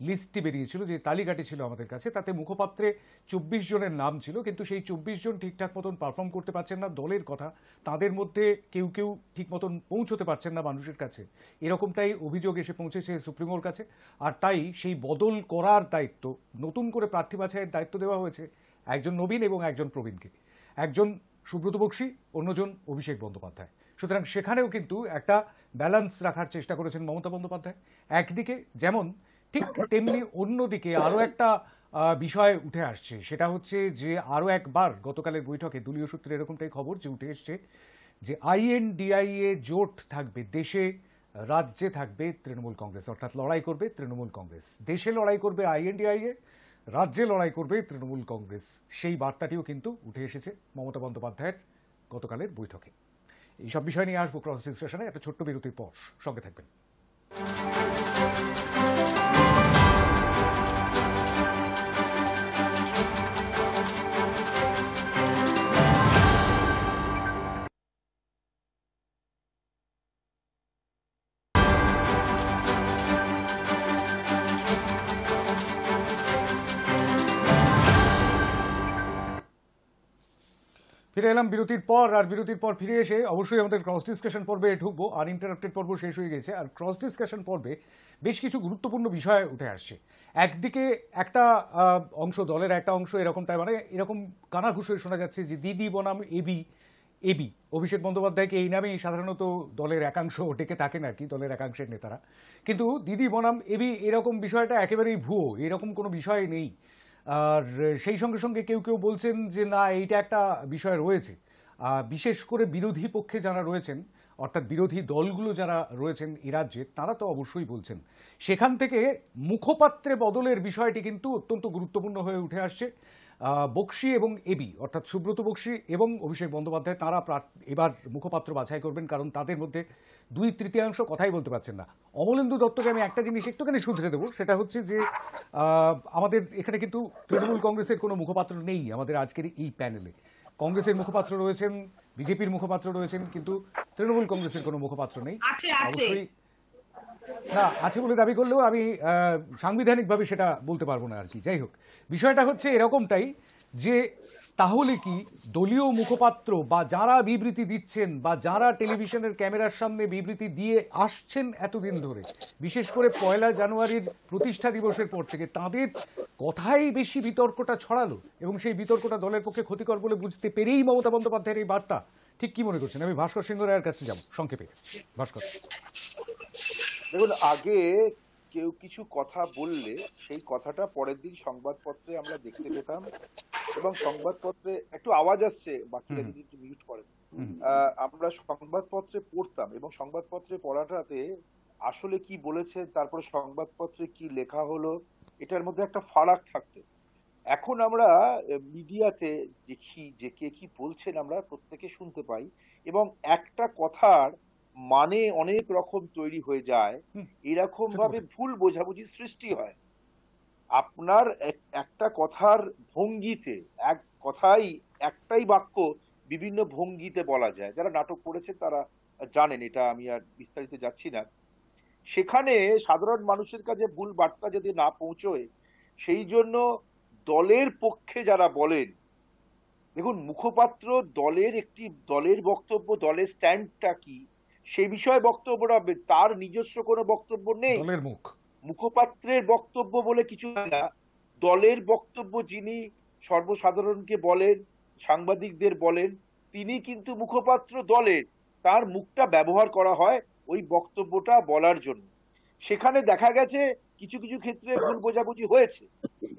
লিস্টটি বেরিয়েছিল, যে তালিকাটি ছিল আমাদের কাছে, তাতে মুখপাত্রে 24 জনের নাম ছিল, কিন্তু সেই 24 জন ঠিকঠাক মতন পারফর্ম করতে পারছেন না। দলের কথা, তাদের মধ্যে কেউ কেউ ঠিক মতন পৌঁছতে পারছেন না মানুষের কাছে, এরকমটাই অভিযোগ এসে পৌঁছেছে সুপ্রিমোর কাছে। আর তাই সেই বদল করার দায়িত্ব, নতুন করে প্রার্থী বাছাইয়ের দায়িত্ব দেওয়া হয়েছে একজন নবীন এবং একজন প্রবীণকে, একজন সুব্রত বক্সী, অন্যজন অভিষেক বন্দ্যোপাধ্যায়। সুতরাং সেখানেও কিন্তু একটা ব্যালেন্স রাখার চেষ্টা করেছেন মমতা বন্দ্যোপাধ্যায়। একদিকে যেমন, ঠিক তেমনি অন্যদিকে আরও একটা বিষয় উঠে আসছে, সেটা হচ্ছে যে আরও একবার গতকালের বৈঠকে দলীয় সূত্রে এরকমটাই খবর যে উঠে এসছে যে INDIA জোট থাকবে দেশে, রাজ্যে থাকবে তৃণমূল কংগ্রেস, অর্থাৎ লড়াই করবে তৃণমূল কংগ্রেস। দেশে লড়াই করবে INDIA, রাজ্যে লড়াই করবে তৃণমূল কংগ্রেস। সেই বার্তাটিও কিন্তু উঠে এসেছে মমতা বন্দ্যোপাধ্যায়ের গতকালের বৈঠকে। এইসব বিষয় নিয়ে আসবো ক্রস ডিসকাশনে, একটা ছোট্ট বিরতির পর। সঙ্গে থাকবেন। ফিরে এলাম বিরতির পর। আর বিরতির পর ফিরে এসে অবশ্যই আমাদের ক্রস ডিসকাশন পর্বে ঢুকবো। আনইন্টারাপ্টেড পর্ব শেষ হয়ে গেছে, আর ক্রস ডিসকাশন পর্বে বেশ কিছু গুরুত্বপূর্ণ বিষয় উঠে আসছে। একদিকে একটা অংশ, দলের একটা অংশ এরকমটাই, মানে এরকম কানাঘুষো শোনা যাচ্ছে যে দিদি বনাম এবি, অভিষেক বন্দ্যোপাধ্যায়কে এই নামেই সাধারণত দলের একাংশ ডেকে থাকেন আর কি, দলের একাংশের নেতারা। কিন্তু দিদি বনাম এবি এরকম বিষয়টা একেবারেই ভুয়ো, এরকম কোনো বিষয় নেই। আর সেই সঙ্গে সঙ্গে কেউ কেউ বলছেন যে না, এইটা একটা বিষয় রয়েছে। বিশেষ করে বিরোধী পক্ষে যারা রয়েছেন, অর্থাৎ বিরোধী দলগুলো যারা রয়েছেন এই রাজ্যে, তারা তো অবশ্যই বলছেন। সেখান থেকে মুখপাত্রে বদলের বিষয়টি কিন্তু অত্যন্ত গুরুত্বপূর্ণ হয়ে উঠে আসছে। বক্সী এবং এবি, অর্থাৎ সুব্রত বক্সী এবং অভিষেক বন্দ্যোপাধ্যায়, তারা এবার মুখপাত্র বাছাই করবেন, কারণ তাদের মধ্যে 2/3 কথাই বলতে পারছেন না। অমলেন্দু দত্তকে আমি একটা জিনিস একটুখানি শুধরে দেবো, সেটা হচ্ছে যে আমাদের এখানে কিন্তু তৃণমূল কংগ্রেসের কোনো মুখপাত্র নেই আমাদের আজকের এই প্যানেলে। কংগ্রেসের মুখপাত্র রয়েছেন, বিজেপির মুখপাত্র রয়েছেন, কিন্তু তৃণমূল কংগ্রেসের কোনো মুখপাত্র নেই। অবশ্যই না, আছে বলে দাবি করলেও আমি সাংবিধানিকভাবে সেটা বলতে পারবো না আর কি। যাই হোক, বিষয়টা হচ্ছে এরকমটাই যে তাহলে কি দলীয় মুখপাত্র বা যারা বিবৃতি দিচ্ছেন বা যারা টেলিভিশনের ক্যামেরার সামনে বিবৃতি দিয়ে আসছেন এতদিন ধরে, বিশেষ করে 1 জানুয়ারির প্রতিষ্ঠা দিবসের পর থেকে, তাদের কথাই বেশি বিতর্কটা ছড়ালো এবং সেই বিতর্কটা দলের পক্ষে ক্ষতিকর বলে বুঝতে পেরেই মমতা বন্দ্যোপাধ্যায়ের এই বার্তা। ঠিক কি মনে করছেন? আমি ভাস্কর সিংহ রায়ের কাছে যাব সংক্ষেপে। ভাস্কর, দেখুন, আগে কেউ কিছু কথা বললে সেই কথাটা পরের দিন সংবাদপত্রে আমরা দেখতে পেতাম, এবং সংবাদপত্রে একটু আওয়াজ আসছে, বাকিরা যদি একটু মিউট করেন, আমরা সংবাদপত্রে পড়তাম, এবং সংবাদপত্রে পড়াটাতে আসলে কি বলেছে, তারপরে সংবাদপত্রে কি লেখা হলো, এটার মধ্যে একটা ফারাক থাকতো। এখন আমরা মিডিয়াতে দেখি যে কে কি বলছেন, আমরা প্রত্যেকে শুনতে পাই, এবং একটা কথার মানে অনেক রকম তৈরি হয়ে যায়, এরকম ভাবে ভুল বোঝাবুঝির সৃষ্টি হয়। আপনার একটা কথার ভঙ্গিতে, এক কথাই একটাই বাক্য বিভিন্ন ভঙ্গিতে বলা যায়, যারা নাটক করেছে তারা জানেন, এটা আমি আর বিস্তারিত যাচ্ছি না। সেখানে সাধারণ মানুষের কাছে ভুল বার্তা যদি না পৌঁছয়, সেই জন্য দলের পক্ষে যারা বলেন দেখুন, মুখপাত্র দলের বক্তব্য, দলের স্ট্যান্ডটা কি সেই বিষয়ে বক্তব্য রাখবে, তার নিজস্ব কোনো বক্তব্য নেই। দলের মুখ। মুখপাত্রের বক্তব্য বলে কিছু না, দলের বক্তব্য যিনি সর্বসাধারণকে বলেন, সাংবাদিকদের বলেন, তিনি কিন্তু মুখপাত্র দলের, তার মুখটা ব্যবহার করা হয় ওই বক্তব্যটা বলার জন্য। সেখানে দেখা গেছে কিছু কিছু ক্ষেত্রে ভুল বোঝাবুঝি হয়েছে।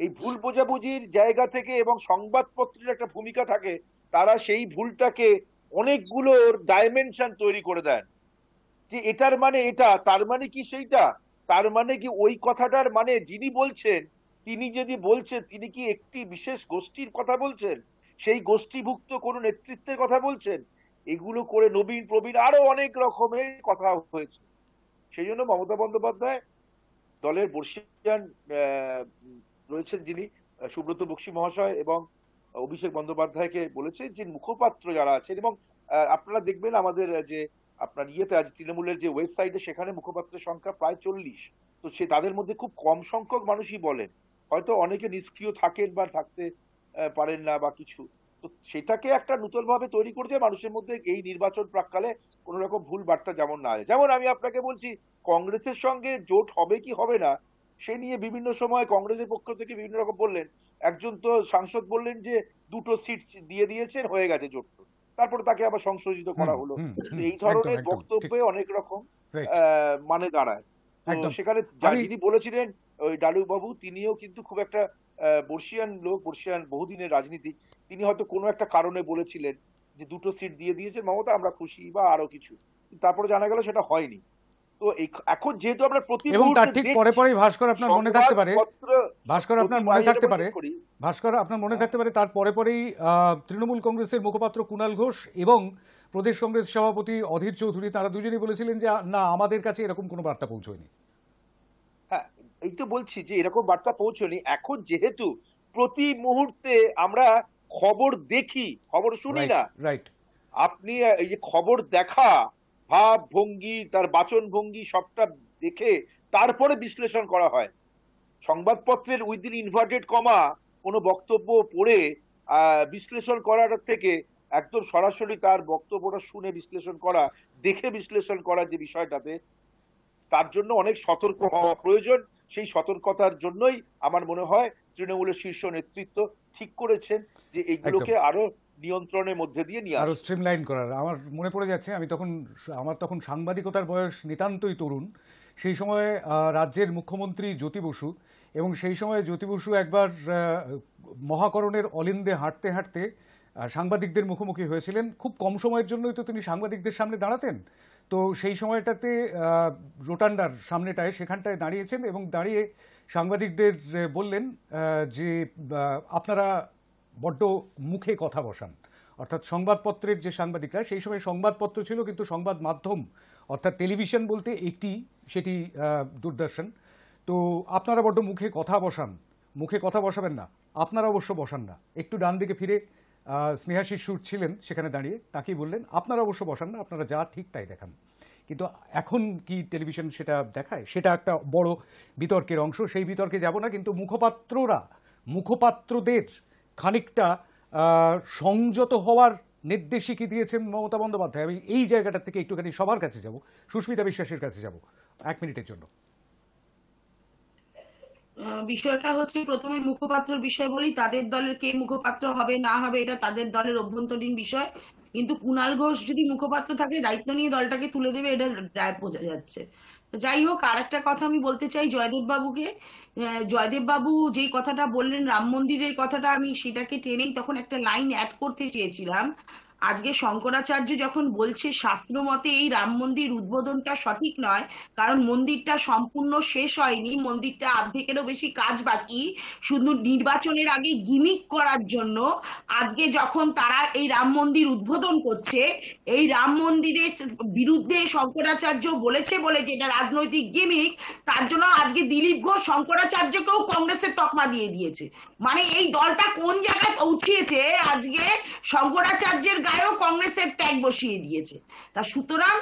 এই ভুল বোঝাবুঝির জায়গা থেকে এবং সংবাদপত্রের একটা ভূমিকা থাকে, তারা সেই ভুলটাকে অনেকগুলোর ডাইমেনশন তৈরি করে দেন, যে এটার মানে এটা, তার মানে কি সেইটা, তার মানে কি ওই কথাটার মানে যিনি বলছেন তিনি যদি বলছেন তিনি কি একটি বিশেষ গোষ্ঠীর কথা বলছেন, সেই গোষ্ঠীভুক্ত কোনো নেতৃত্বের কথা বলছেন, এগুলো করে নবীন প্রবীণ আরো অনেক রকমের কথা হয়েছে। সেই জন্য মমতা বন্দ্যোপাধ্যায়, দলের বর্ষিয়ান রয়েছেন যিনি সুব্রত বক্সী মহাশয় এবং অভিষেক বন্দ্যোপাধ্যায়কে বলেছেন যে মুখপাত্র যারা আছেন, এবং আপনারা দেখবেন আমাদের যে আপনার আজ তৃণমূলের যে ওয়েবসাইটে, সেখানে মুখপাত্রের সংখ্যা প্রায় 40। তো তাদের মধ্যে খুব কম সংখ্যক মানুষই বলেন, হয়তো অনেকে নিষ্ক্রিয় থাকেন বা থাকতে পারেন না বা কিছু। তো সেটাকে একটা নতুন ভাবে তৈরি করতে মানুষের মধ্যে এই নির্বাচন প্রাককালে কোন রকম ভুল বার্তা যেমন না হয়। যেমন আমি আপনাকে বলছি, কংগ্রেসের সঙ্গে জোট হবে কি হবে না সে নিয়ে বিভিন্ন সময় কংগ্রেসের পক্ষ থেকে বিভিন্ন রকম বললেন। একজন তো সাংসদ বললেন যে 2টো সিট দিয়ে দিয়েছেন, হয়ে গেছে জোট, তারপরে তাকে আবার সংশোধিত করা হলো। এই ধরনের বক্তব্যে অনেক রকম মানে দাঁড়ায়। তো সেখানে যিনি বলেছিলেন ওই ডালু বাবু, তিনিও কিন্তু খুব একটা বর্ষিয়ান লোক, বর্ষিয়ান বহুদিনের রাজনীতি, তিনি হয়তো কোনো একটা কারণে বলেছিলেন যে 2টো সিট দিয়ে দিয়েছে মমতা, আমরা খুশি বা আরো কিছু, তারপরে জানা গেল সেটা হয়নি। তো এখন যেহেতু আমরা প্রতি এবং তার ঠিক পরে পরেই ভাস্কর আপনার মনে থাকতে পারে, তার পরে পরেই তৃণমূল কংগ্রেসের মুখপাত্র কুণাল ঘোষ এবং প্রদেশ কংগ্রেস সভাপতি অধীর চৌধুরী, তারা দুজনেই বলেছিলেন যে না, আমাদের কাছে এরকম কোনো বার্তা পৌঁছয়নি। হ্যাঁ, এই তো বলছি যে এরকম বার্তা পৌঁছয়নি। এখন যেহেতু প্রতি মুহূর্তে আমরা খবর দেখি, খবর শুনি না, রাইট, আপনি এই যে খবর দেখা, ভাব ভঙ্গি, তার বাচন ভঙ্গি সবটা দেখে তারপরে বিশ্লেষণ করা হয়। সংবাদপত্রের উইদিন ইনভার্টেড কমা কোনো বক্তব্য পড়ে বিশ্লেষণ করার থেকে একদম সরাসরি তার বক্তব্যটা শুনে বিশ্লেষণ করা, দেখে বিশ্লেষণ করা যে বিষয়টাতে, তার জন্য অনেক সতর্ক হওয়া প্রয়োজন। সেই সতর্কতার জন্যই আমার মনে হয় তৃণমূলের শীর্ষ নেতৃত্ব ঠিক করেছেন যে এইগুলোকে আরো নিয়ন্ত্রণের মধ্যে দিয়ে নিয়ে আরো স্ট্রিমলাইন করার। আমার মনে পড়ে যাচ্ছে, আমার তখন সাংবাদিকতার বয়স নিতান্তই তরুণ। সেই সময় রাজ্যের মুখ্যমন্ত্রী জ্যোতি বসু, এবং সেই সময় জ্যোতি বসু একবার মহাকরণের অলিন্দে হাঁটতে হাঁটতে সাংবাদিকদের মুখোমুখি হয়েছিলেন। খুব কম সময়ের জন্যই তো তিনি সাংবাদিকদের সামনে দাঁড়াতেন। তো সেই সময়টাতে রোটান্ডার সামনেটায়, সেখানটায় দাঁড়িয়েছেন এবং দাঁড়িয়ে সাংবাদিকদের বললেন যে আপনারা বড্ড মুখে কথা বসান। অর্থাৎ সংবাদপত্রের যে সাংবাদিকরা, সেই সময় সংবাদপত্র ছিল কিন্তু সংবাদ মাধ্যম অর্থাৎ টেলিভিশন বলতে একটি, সেটি দূরদর্শন। তো আপনারা বড্ড মুখে কথা বসান, মুখে কথা বসাবেন না, আপনারা অবশ্য বসান না। একটু ডান দিকে ফিরে স্নেহাশিস সুর ছিলেন সেখানে দাঁড়িয়ে, তাকেই বললেন আপনারা অবশ্য বসান না, আপনারা যা ঠিক তাই দেখান। কিন্তু এখন কি টেলিভিশন সেটা দেখায়? সেটা একটা বড় বিতর্কের অংশ, সেই বিতর্কে যাব না। কিন্তু মুখপাত্রদের খানিকটা সংযত হওয়ার নির্দেশই কি দিয়েছেন মমতা বন্দ্যোপাধ্যায়? আমি এই জায়গাটা থেকে একটুখানি সবার কাছে যাব, সুস্মিতা বিশ্বাসের কাছে যাব 1 মিনিটের জন্য। বিষয়টা হচ্ছে, প্রথমে মুখপাত্রের বিষয় বলি, তাদের দলের কে মুখপাত্র হবে না হবে এটা তাদের দলের অভ্যন্তরীণ বিষয়। কিন্তু কুণাল ঘোষ যদি মুখপাত্র থাকে, দায়িত্ব নিয়ে দলটাকে তুলে দেবে, এটা বোঝা যাচ্ছে। যাই হোক, আর একটা কথা আমি বলতে চাই জয়দেব বাবুকে। জয়দেব বাবু যেই কথাটা বললেন রাম মন্দিরের কথাটা, আমি সেটাকে টেনেই তখন একটা লাইন অ্যাড করতে চেয়েছিলাম। আজকে শঙ্করাচার্য যখন বলছে শাস্ত্র মতে এই রাম মন্দির উদ্বোধনটা সঠিক নয়, কারণ মন্দিরটা সম্পূর্ণ শেষ হয়নি, মন্দিরটা অর্ধেকেরও বেশি কাজ বাকি, শুধু নির্বাচনের আগে গিমিক করার জন্য আজকে যখন তারা এই রাম মন্দির উদ্বোধন করছে, এই রাম মন্দিরের বিরুদ্ধে শঙ্করাচার্য বলেছে বলে যে এটা রাজনৈতিক গিমিক, তার জন্য আজকে দিলীপ ঘোষ শঙ্করাচার্যকেও কংগ্রেসের তকমা দিয়ে দিয়েছে। মানে এই দলটা কোন জায়গায় পৌঁছিয়েছে, আজকে শঙ্করাচার্যের গায়েও কংগ্রেসের ট্যাগ বসিয়ে দিয়েছে। তা সুতরাং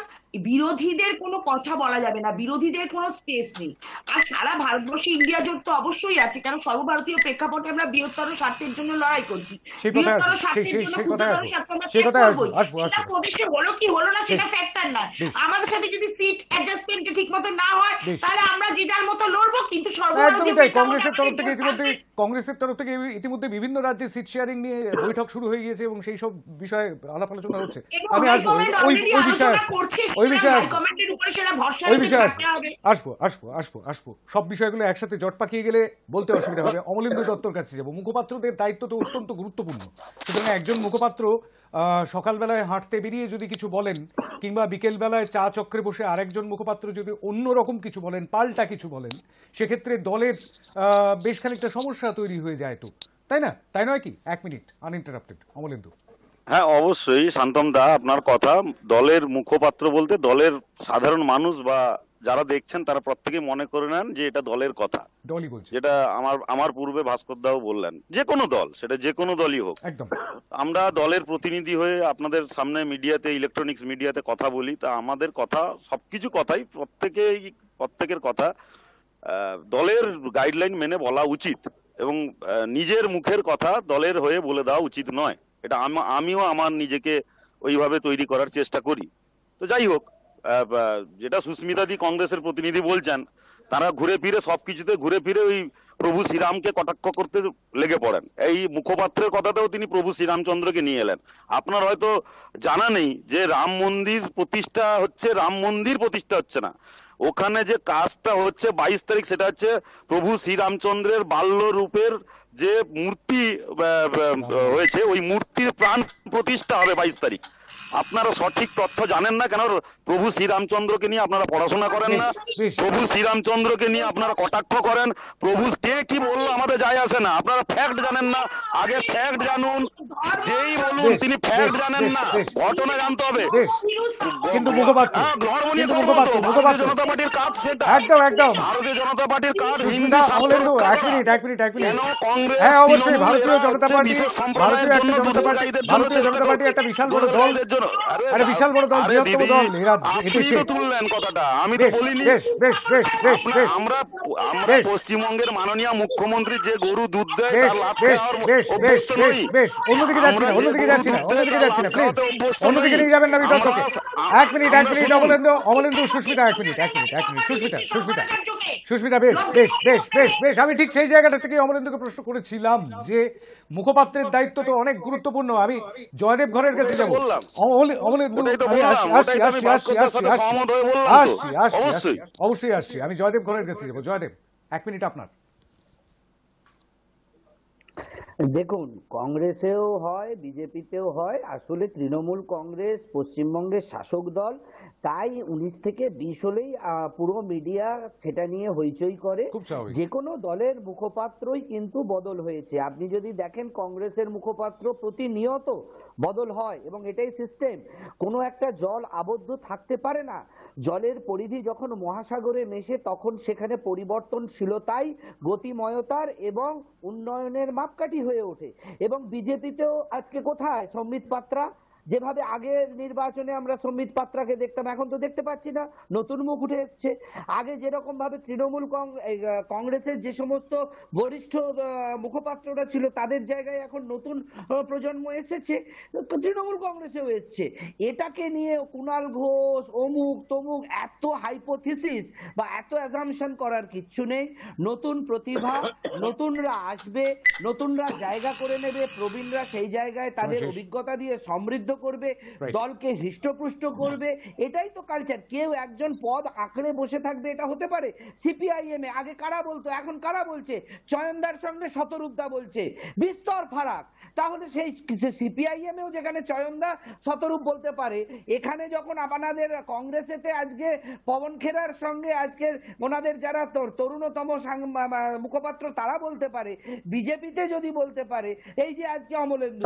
বিরোধীদের কোনো কথা বলা যাবে না, বিরোধীদের কোনো স্পেস নেই। আর সারা ভারতবর্ষে ইন্ডিয়া জোট তো অবশ্যই আছে, কারণ সর্বভারতীয় প্রেক্ষাপটে আমরা বৃহত্তর স্বার্থের জন্য লড়াই করছি। সেই কথায় বৃহত্তর আসবো, স্বার্থের জন্য সেই কথায় ক্ষুদ্রতর আসবো, স্বার্থ আমরা সেই ত্যাগ কথায় আসবো, করবোই। আসবো সেটা আসবো। প্রদেশে হলো কি হলো না সেটা বেশ, ফ্যাক্টর না। বেশ, আমাদের সাথে যদি সিট অ্যাডজাস্টমেন্ট ঠিক মতো না হয়, বেশ। তাহলে আমরা যে যার মতো লড়বো, কিন্তু একদমই সর্বভারতীয় তাই। প্রেক্ষাপটে কংগ্রেসের তরফ থেকে ইতিমধ্যে বিভিন্ন রাজ্যে সিট শেয়ারিং নিয়ে বৈঠক শুরু হয়ে গিয়েছে এবং সেই সব বিষয়ে আলাপ আলোচনা হচ্ছে। এবং আমি আসবো হাইকমান্ড ওই অলরেডি ওই বিষয়ে আলোচনা আসবো, করছে, ওই বিষয়ে আসবো, হাইকমান্ডের উপরে সেটা ভরসা ওই রেখে বিষয়ে থাকতে হবে। আসবো। সব বিষয়গুলো একসাথে জট পাকিয়ে গেলে বলতে অসুবিধা হবে। অমলেন্দু দত্তর কাছে যাবো। মুখপাত্রদের দায়িত্ব তো অত্যন্ত গুরুত্বপূর্ণ, সুতরাং একজন মুখপাত্র সকালবেলায় হাঁটতে বেরিয়ে যদি কিছু বলেন, কিংবা বিকেল বেলায় চা চক্রে বসে আরেকজন মুখপাত্র যদি অন্য রকম কিছু বলেন, পাল্টা কিছু বলেন, সেক্ষেত্রে দলের বেশ খানিকটা সমস্যা তৈরি হয়ে যায়। তো তাই নয় কি? 1 মিনিট আনইন্টারাপ্টেড, অমলেন্দু। হ্যাঁ, অবশ্যই শান্তম দা, আপনার কথা। দলের মুখপাত্র বলতে দলের সাধারণ মানুষ বা যারা দেখছেন তারা প্রত্যেকেই মনে করে নেন যে এটা দলের কথা, দলই বলছে যেটা আমার পূর্বে ভাস্কর দাও বললেন। যে কোনো দল, সেটা যে কোনো দলই হোক, একদম। আমরা দলের প্রতিনিধি হয়ে আপনাদের সামনে মিডিয়াতে, ইলেকট্রনিক্স মিডিয়াতে কথা বলি। তা আমাদের কথা, সবকিছু কথাই প্রত্যেকের কথা দলের গাইডলাইন মেনে বলা উচিত, এবং নিজের মুখের কথা দলের হয়ে বলে দেওয়া উচিত নয়। এটা আমিও আমার নিজেকে ওইভাবে তৈরি করার চেষ্টা করি। তো যাই হোক, যেটা সুস্মিতা দি কংগ্রেসের প্রতিনিধি বলছেন, তারা ঘুরে ফিরে ওই প্রভু শ্রীরামকে কটাক্ষ করতে লেগে পড়েন। এই মুখপাত্রের কথাতেও তিনি প্রভু শ্রীরামচন্দ্রকে নিয়ে এলেন। আপনার হয়তো জানা নেই যে রাম মন্দির প্রতিষ্ঠা হচ্ছে না, ওখানে যে কাজটা হচ্ছে 22 তারিখ, সেটা হচ্ছে প্রভু শ্রীরামচন্দ্রের বাল্য রূপের যে মূর্তি হয়েছে, ওই মূর্তির প্রাণ প্রতিষ্ঠা হবে 22 তারিখ। আপনারা সঠিক তথ্য জানেন না, কেন প্রভু শ্রীরামচন্দ্রকে নিয়ে আপনারা পড়াশোনা করেন না, প্রভু শ্রীরামচন্দ্রকে নিয়ে আপনারা কটাক্ষ করেন। প্রভু কে কি বললো আমাদের যায় আসে না, আপনারা ফ্যাক্ট জানেন না। আগে ফ্যাক্ট জানুন, যেই বলুন তিনি ফ্যাক্ট জানেন না, ঘটনা জানতে হবে। কিন্তু মুখপাত্র, ধর্ম নিয়ে কিন্তু করবো তো, মুখপাত্র, ভারতীয় জনতা পার্টির কাজ সেটা। একদম। ভারতীয় জনতা পার্টির কাজ হিন্দি সুস্মিতা, অমলেন্দু, এক মিনিট। কেন কংগ্রেস, হ্যাঁ, অবশ্যই তৃণমূল, ভারতীয় এরা জনতা হচ্ছে পার্টি, বিশেষ সম্প্রদায়ের জন্য, ভারতীয় জনতা পার্টি একটা বিশাল বড় দল, একটা বিশাল বড় দল, বৃহত্তম দল। আপনি তো তুললেন কথাটা, আমি তো বলিনি। আমরা পশ্চিমবঙ্গের মাননীয় মুখ্যমন্ত্রী যে গরু দুধ দেয় তার লাভ খাওয়ার অভ্যস্ত নই। অন্যদিকে যাচ্ছি না, প্লিজ অন্যদিকে নিয়ে যাবেন না বিতর্ককে। 1 মিনিট, অমলেন্দু, সুস্মিতা, 1 মিনিট, সুস্মিতা, বেশ। আমি ঠিক সেই জায়গাটা থেকে অমলেন্দুকে প্রশ্ন করেছিলাম যে মুখপাত্রের দায়িত্ব তো অনেক গুরুত্বপূর্ণ। আমি জয়দেব ঘরের কাছে যাবো। অমলেন্দু, অবশ্যই আসছি। আমি জয়দেব ঘরের কাছে যাবো। জয়দেব, 1 মিনিট আপনার। দেখুন, কংগ্রেসেও হয়, বিজেপিতেও হয়। আসলে তৃণমূল কংগ্রেস পশ্চিমবঙ্গের শাসক দল, তাই 19 থেকে 20 হলেই পুরো মিডিয়া সেটা নিয়ে হইচই করে। যে কোনো দলের মুখপাত্রই কিন্তু বদল হয়েছে। আপনি যদি দেখেন কংগ্রেসের মুখপাত্র প্রতিনিয়ত বদল হয়, এবং এটাই সিস্টেম। কোনো একটা জল আবদ্ধ থাকতে পারে না। জলের পরিধি যখন মহাসাগরে মেশে, তখন সেখানে পরিবর্তনশীলতাই গতিময়তার এবং উন্নয়নের মাপকাঠি হয়ে ওঠে। এবং বিজেপিতেও আজকে কোথায় সম্বিত পাত্রা? যেভাবে আগের নির্বাচনে আমরা সম্বিত পাত্রাকে দেখতাম, এখন তো দেখতে পাচ্ছি না। নতুন মুখ উঠে এসছে। আগে যেরকম ভাবে তৃণমূল কংগ্রেসের যে সমস্ত বরিষ্ঠ মুখপাত্ররা ছিল, তাদের জায়গায় এখন নতুন প্রজন্ম এসেছে, তৃণমূল কংগ্রেসেও এসছে। এটাকে নিয়ে কুণাল ঘোষ, অমুক তমুক, এত হাইপোথিসিস বা এত অ্যাজাম্পশন করার কিচ্ছু নেই। নতুন প্রতিভা, নতুনরা আসবে, নতুনরা জায়গা করে নেবে, প্রবীণরা সেই জায়গায় তাদের অভিজ্ঞতা দিয়ে সমৃদ্ধ করবে, দলকে হৃষ্টপুষ্ট করবে। এটাই তো কালচার। কেউ একজন পদ আঁকড়ে বসে থাকবে, এটা হতে পারে? সিপিআইএম এ আগে কারা বলতো, এখন কারা বলছে? চয়নদার সঙ্গে শতরূপদা বলছে, বিস্তর ফারাক। তাহলে সেই সিপিআইএম এও যেখানে চয়নদা শতরূপ বলতে পারে, এখানে যখন আপনাদের কংগ্রেসেতে আজকে পবন খেরার সঙ্গে আজকের ওনাদের যারা তরুণতম মুখপাত্র তারা বলতে পারে, বিজেপিতে যদি বলতে পারে, এই যে আজকে অমলেন্দু,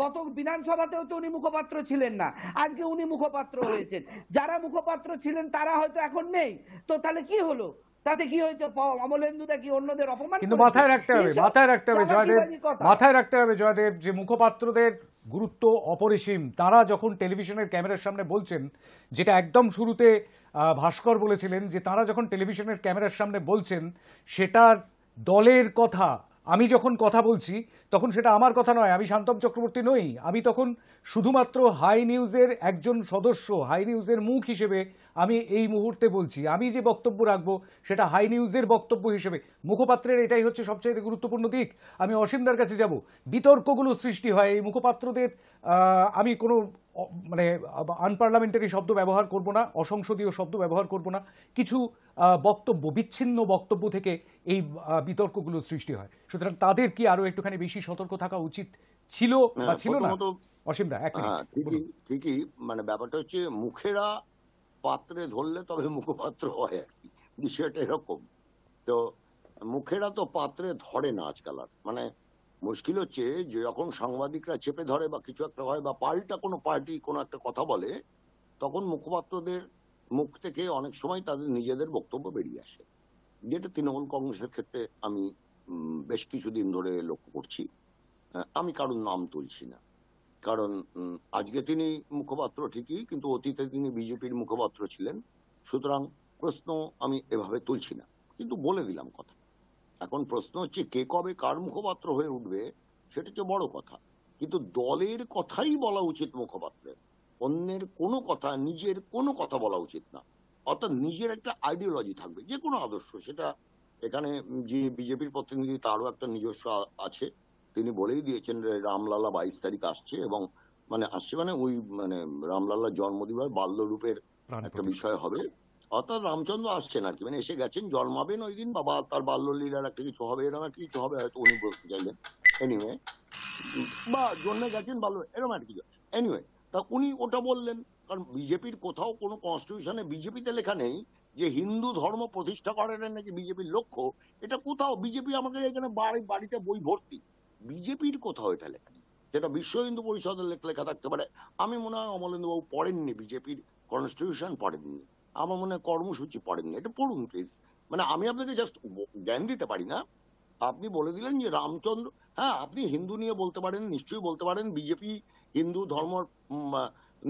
গত বিধানসভাতেও তো উনি মুখপাত্র ছিলেন না, আজকে উনি মুখপাত্র হয়েছেন। যারা মুখপাত্র ছিলেন তারা হয়তো এখন নেই, তো তাহলে কি হলো? তাতে কি হয়েছে? অমলেন্দুদা কি অন্যদের অপমান কিন্তু করেছে? মাথায় রাখতে হবে, এইসব মাথায় রাখতে হবে জয়দেব, চালাকিবাজি কথা। মাথায় রাখতে হবে জয়দেব, যে মুখপাত্রদের গুরুত্ব অপরিসীম। তারা যখন টেলিভিশনের ক্যামেরার সামনে বলছেন, যেটা একদম শুরুতে ভাস্কর বলেছিলেন, যে তারা যখন টেলিভিশনের ক্যামেরার সামনে বলছেন সেটার দলের কথা। আমি যখন কথা বলছি তখন সেটা আমার কথা নয়, আমি শান্তম চক্রবর্তী নই, আমি তখন শুধুমাত্র হাই নিউজের একজন সদস্য, হাই নিউজের মুখ হিসেবে আমি এই মুহূর্তে বলছি। আমি যে বক্তব্য রাখবো সেটা হাই নিউজের বক্তব্য হিসেবে। মুখপাত্রের এটাই হচ্ছে সবচেয়ে গুরুত্বপূর্ণ দিক। আমি অসীমদার কাছে যাব, বিতর্কগুলো সৃষ্টি হয় এই মুখপাত্রদের। আমি কোনো মানে আনপার্লামেন্টারি শব্দ ব্যবহার করব না, অসংসদীয় শব্দ ব্যবহার করব না, কিছু বক্তব্য, বিচ্ছিন্ন বক্তব্য থেকে এই বিতর্কগুলো সৃষ্টি হয়। সুতরাং তাদের কি আরো একটুখানি বেশি সতর্ক থাকা উচিত ছিল বা ছিল না? প্রথমত অসীমদা, এক মিনিট ঠিকই ঠিকই, মানে ব্যাপারটা হচ্ছে মুখেরা পাত্রে ধরলে তবে মুখপাত্র হয় আর কি, বিষয়টা এরকম। তো মুখেরা তো পাত্রে ধরে না আজকাল আর। মানে মুশকিল হচ্ছে যে যখন সাংবাদিকরা চেপে ধরে বা কিছু একটা হয় বা পাল্টা কোনো পার্টি কোনো একটা কথা বলে, তখন মুখপাত্রদের মুখ থেকে অনেক সময় তাদের নিজেদের বক্তব্য বেরিয়ে আসে, যেটা তৃণমূল কংগ্রেসের ক্ষেত্রে আমি বেশ কিছুদিন ধরে লক্ষ্য করছি। আমি কারোর নাম তুলছি না, কারণ আজকে তিনি মুখপাত্র ঠিকই, কিন্তু অতীতে তিনি বিজেপির মুখপাত্র ছিলেন। সুতরাং প্রশ্ন আমি এভাবে তুলছি না, কিন্তু বলে দিলাম কথা। এখন প্রশ্ন হচ্ছে কে কবে কার মুখপাত্র হয়ে উঠবে, সেটা হচ্ছে বড় কথা। কিন্তু দলের কথাই বলা উচিত মুখপাত্রের, অন্যের কোনো কথা, নিজের কোনো কথা বলা উচিত না। অর্থাৎ নিজের একটা আইডিওলজি থাকবে, যে কোনো আদর্শ। সেটা এখানে যে বিজেপির প্রতিনিধি তারও একটা নিজস্ব আছে, তিনি বলেই দিয়েছেন রামলালা 22 তারিখ আসছে, এবং মানে আসছে মানে ওই মানে রামলালার জন্মদিবস বাল্যরূপের একটা বিষয় হবে। অর্থাৎ রামচন্দ্র আসছেন আর কি, মানে এসে গেছেন, জন্মাবেন ওই দিন, বাবা তার বাল্যলীলার একটা কিছু হবে, এরকম একটা কিছু হবে হয়তো, উনি বলতে চাইলেন এনিওয়ে, বা জন্মে গেছেন বাল্য, এরকম একটা কিছু এনিওয়ে। তা উনি ওটা বললেন, কারণ বিজেপির কোথাও কোনো কনস্টিটিউশনে বিজেপিতে লেখা নেই যে হিন্দু ধর্ম প্রতিষ্ঠা করার নাকি বিজেপির লক্ষ্য। এটা কোথাও বিজেপি, আমাকে এখানে বাড়িতে বই ভর্তি, বিজেপির কোথাও এটা লেখা নেই। যেটা বিশ্ব হিন্দু পরিষদের লেখা থাকতে পারে। আমি মনে হয় অমলেন্দুবাবু পড়েননি বিজেপির কনস্টিটিউশন, পড়েননি, আমার মনে হয় কর্মসূচি পড়েননি। এটা পড়ুন প্লিজ। মানে আমি আপনাকে জাস্ট জ্ঞান দিতে পারি না। আপনি বলে দিলেন যে রামচন্দ্র, হ্যাঁ আপনি হিন্দু নিয়ে বলতে পারেন, নিশ্চয়ই বলতে পারেন, বিজেপি হিন্দু ধর্ম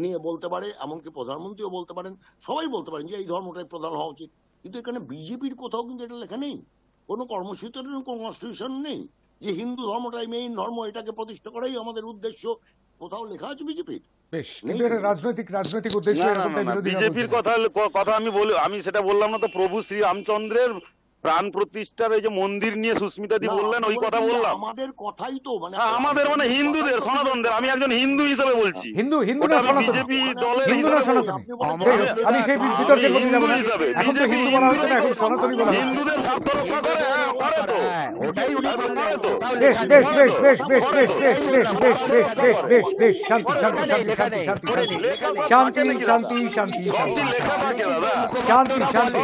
নিয়ে বলতে পারে, এমনকি প্রধানমন্ত্রীও বলতে পারেন, সবাই বলতে পারেন যে এই ধর্মটাই প্রধান হওয়া উচিত। কিন্তু এখানে বিজেপির কোথাও কিন্তু এটা লেখা নেই, কোনো কর্মসূচির কোনো কনস্টিটিউশন নেই যে হিন্দু ধর্মটাই মেইন ধর্ম, এটাকে প্রতিষ্ঠা করাই আমাদের উদ্দেশ্য। কোথাও লেখা আছে বিজেপির? বেশ, কিন্তু এটা রাজনৈতিক উদ্দেশ্য, না না এরকমটাই না, বিরোধীরা বিজেপির বলছেন। কথা আমি সেটা বললাম না তো। প্রভু শ্রী রামচন্দ্রের প্রাণ প্রতিষ্ঠার এই যে মন্দির নিয়ে সুস্মিতা দি বললেন, ওই কথা বললাম। আমাদের কথাই তো, মানে আমাদের মানে হিন্দুদের, সনাতনদের, আমি একজন হিন্দু হিসেবে বলছি। হিন্দু ওটা না আমি সনাতনী? বিজেপি দলের হিন্দু না হিসেবে সনাতনী? বলছি। আমি সেই বিতর্কের মধ্যে যাব না। হিসাবে এখন তো হিন্দু বলা হচ্ছে না, এখন সনাতনী বলা হচ্ছে। হিন্দুদের স্বার্থ রক্ষা করে, হ্যাঁ, করে তো, করে তো। বেশ বেশ বেশ বেশ বেশ বেশ বেশ বেশ বেশ বেশ বেশ বেশ বেশ শান্তি শান্তি শান্তি শান্তি শান্তি শান্তি শান্তি সব দিন লেখা থাকে দাদা। শান্তি শান্তি।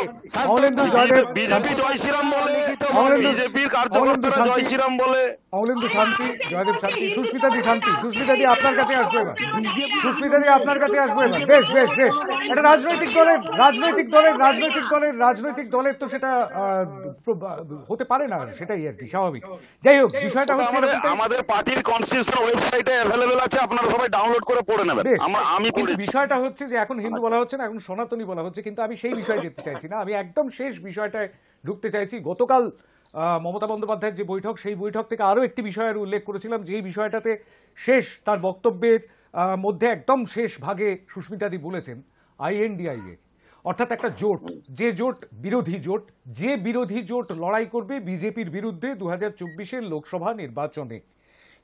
অমলেন্দু জয়দেব, বিজেপি জয় শ্রীরাম বলে, অমলেন্দু, বিজেপির অমলেন্দু কার্যকর্তারা শান্তি, জয় শ্রীরাম বলে। অমলেন্দু শান্তি, জয়দেব শান্তি, সুস্মিতা দি শান্তি। সুস্মিতা দি আপনার কাছে আসবে এবার, সুস্মিতা দি আপনার কাছে আসবে এবার। বেশ বেশ বেশ, এটা রাজনৈতিক দলের তো সেটা হতে পারে না, সেটাই আর কি স্বাভাবিক। যাই হোক, বিষয়টা হচ্ছে আমাদের পার্টির কনস্টিটিউশন ওয়েবসাইটে অ্যাভেলেবেল আছে, আপনারা সবাই ডাউনলোড করে পড়ে নেবেন। বেশ, আমি কিন্তু পড়েছি। বিষয়টা হচ্ছে যে এখন হিন্দু বলা হচ্ছে না, এখন সনাতনী বলা হচ্ছে, কিন্তু আমি সেই বিষয়ে যেতে চাইছি না। আমি একদম শেষ বিষয়টায় ঢুকতে চাইছি। গতকাল মমতা বন্দ্যোপাধ্যায়ের যে বৈঠক, সেই বৈঠক থেকে আরো একটি বিষয়ের উল্লেখ করেছিলাম, যেই বিষয়টাতে শেষ তার বক্তব্যের মধ্যে একদম শেষ ভাগে সুস্মিতাদি বলেছেন INDIA, অর্থাৎ একটা জোট, যে জোট বিরোধী জোট লড়াই করবে বিজেপির বিরুদ্ধে 2024-এর লোকসভা নির্বাচনে।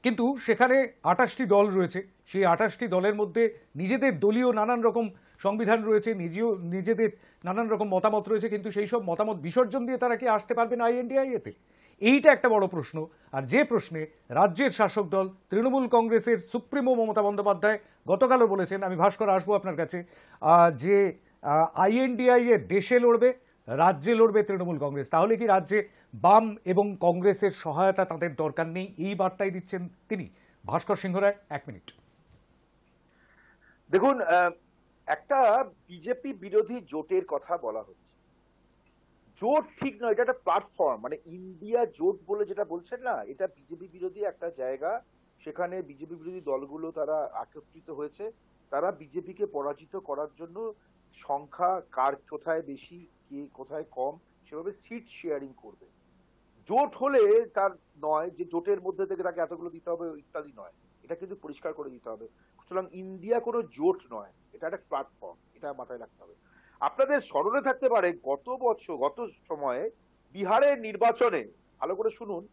কিন্তু সেখানে 28টি দল রয়েছে, সেই 28টি দলের মধ্যে নিজেদের দলীয় নানান রকম সংবিধান রয়েছে, নিজেদের নানান রকম মতামত রয়েছে, কিন্তু সেই সব মতামত বিসর্জন দিয়ে তারা কি আসতে পারবেন INDIA-তে? এইটা একটা বড় প্রশ্ন। আর যে প্রশ্নে রাজ্যের শাসক দল তৃণমূল কংগ্রেসের সুপ্রিমো মমতা বন্দ্যোপাধ্যায় গতকালও বলেছেন, আমি ভাস্কর আসবো আপনার কাছে, যে INDIA দেশে লড়বে, রাজ্যে লড়বে তৃণমূল কংগ্রেস। তাহলে কি রাজ্যে বাম এবং কংগ্রেসের সহায়তা তাদের দরকার নেই, এই বার্তাই দিচ্ছেন তিনি। ভাস্কর সিংহ রায়, 1 মিনিট। দেখুন, একটা বিজেপি বিরোধী জোটের কথা বলা হচ্ছে। জোট ঠিক নয়, এটা একটা প্ল্যাটফর্ম। মানে ইন্ডিয়া জোট বলে যেটা বলছেন না, এটা বিজেপি বিরোধী একটা জায়গা। সেখানে বিজেপি বিরোধী দলগুলো তারা একত্রিত হয়েছে, তারা বিজেপিকে পরাজিত করার জন্য সংখ্যা কার কোথায় বেশি কে কোথায় কম সেভাবে সিট শেয়ারিং করবে। জোট হলে তার নয় যে জোটের মধ্যে থেকে তাকে এতগুলো দিতে হবে ইত্যাদি নয়, এটা কিন্তু পরিষ্কার করে দিতে হবে। সুতরাং ইন্ডিয়া কোনো জোট নয়, এটা একটা প্ল্যাটফর্ম, এটা মাথায় রাখতে হবে। আপনাদের স্মরণে থাকতে পারে গত সময়ে বিহারের নির্বাচনে, ভালো করে শুনুন,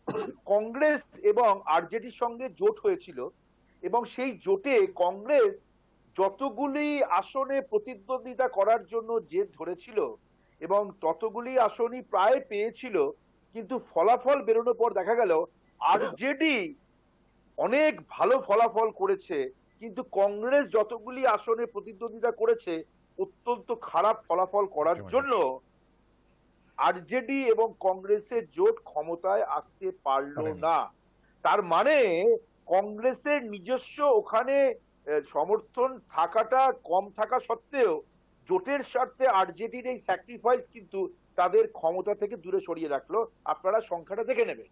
কংগ্রেস এবং আরজেডির সঙ্গে জোট হয়েছিল এবং সেই জোটে কংগ্রেস যতগুলি আসনে প্রতিদ্বন্দ্বিতা করার জন্য জেদ ধরেছিল এবং ততগুলি আসনই প্রায় পেয়েছিল, কিন্তু ফলাফল বেরোনোর পর দেখা গেল আরজেডি অনেক ভালো ফলাফল করেছে, কিন্তু কংগ্রেস যতগুলি আসনে প্রতিদ্বন্দ্বিতা করেছে অত্যন্ত খারাপ ফলাফল করার জন্য আরজেডি এবং কংগ্রেসের জোট ক্ষমতায় আসতে পারলো না। তার মানে কংগ্রেসের নিজস্ব ওখানে সমর্থন থাকাটা কম থাকা সত্ত্বেও জোটের স্বার্থে আরজেডির এই স্যাক্রিফাইস কিন্তু তাদের ক্ষমতা থেকে দূরে সরিয়ে রাখলো। আপনারা সংখ্যাটা দেখে নেবেন।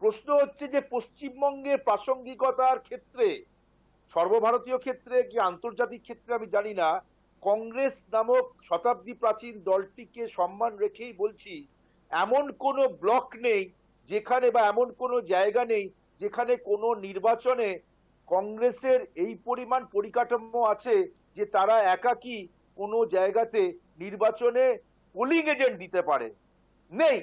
প্রশ্ন হচ্ছে যে পশ্চিমবঙ্গের প্রাসঙ্গিকতার ক্ষেত্রে, সর্বভারতীয় ক্ষেত্রে কি আন্তর্জাতিক ক্ষেত্রে আমি জানি না, কংগ্রেস নামক শতাব্দী প্রাচীন দলটিকে সম্মান রেখেই বলছি, এমন কোনো ব্লক নেই যেখানে বা এমন কোনো জায়গা নেই যেখানে কোনো নির্বাচনে কংগ্রেসের এই পরিমাণ পরিকাঠামো আছে যে তারা একাকী কোনো জায়গাতে নির্বাচনে পোলিং এজেন্ট দিতে পারে। নেই।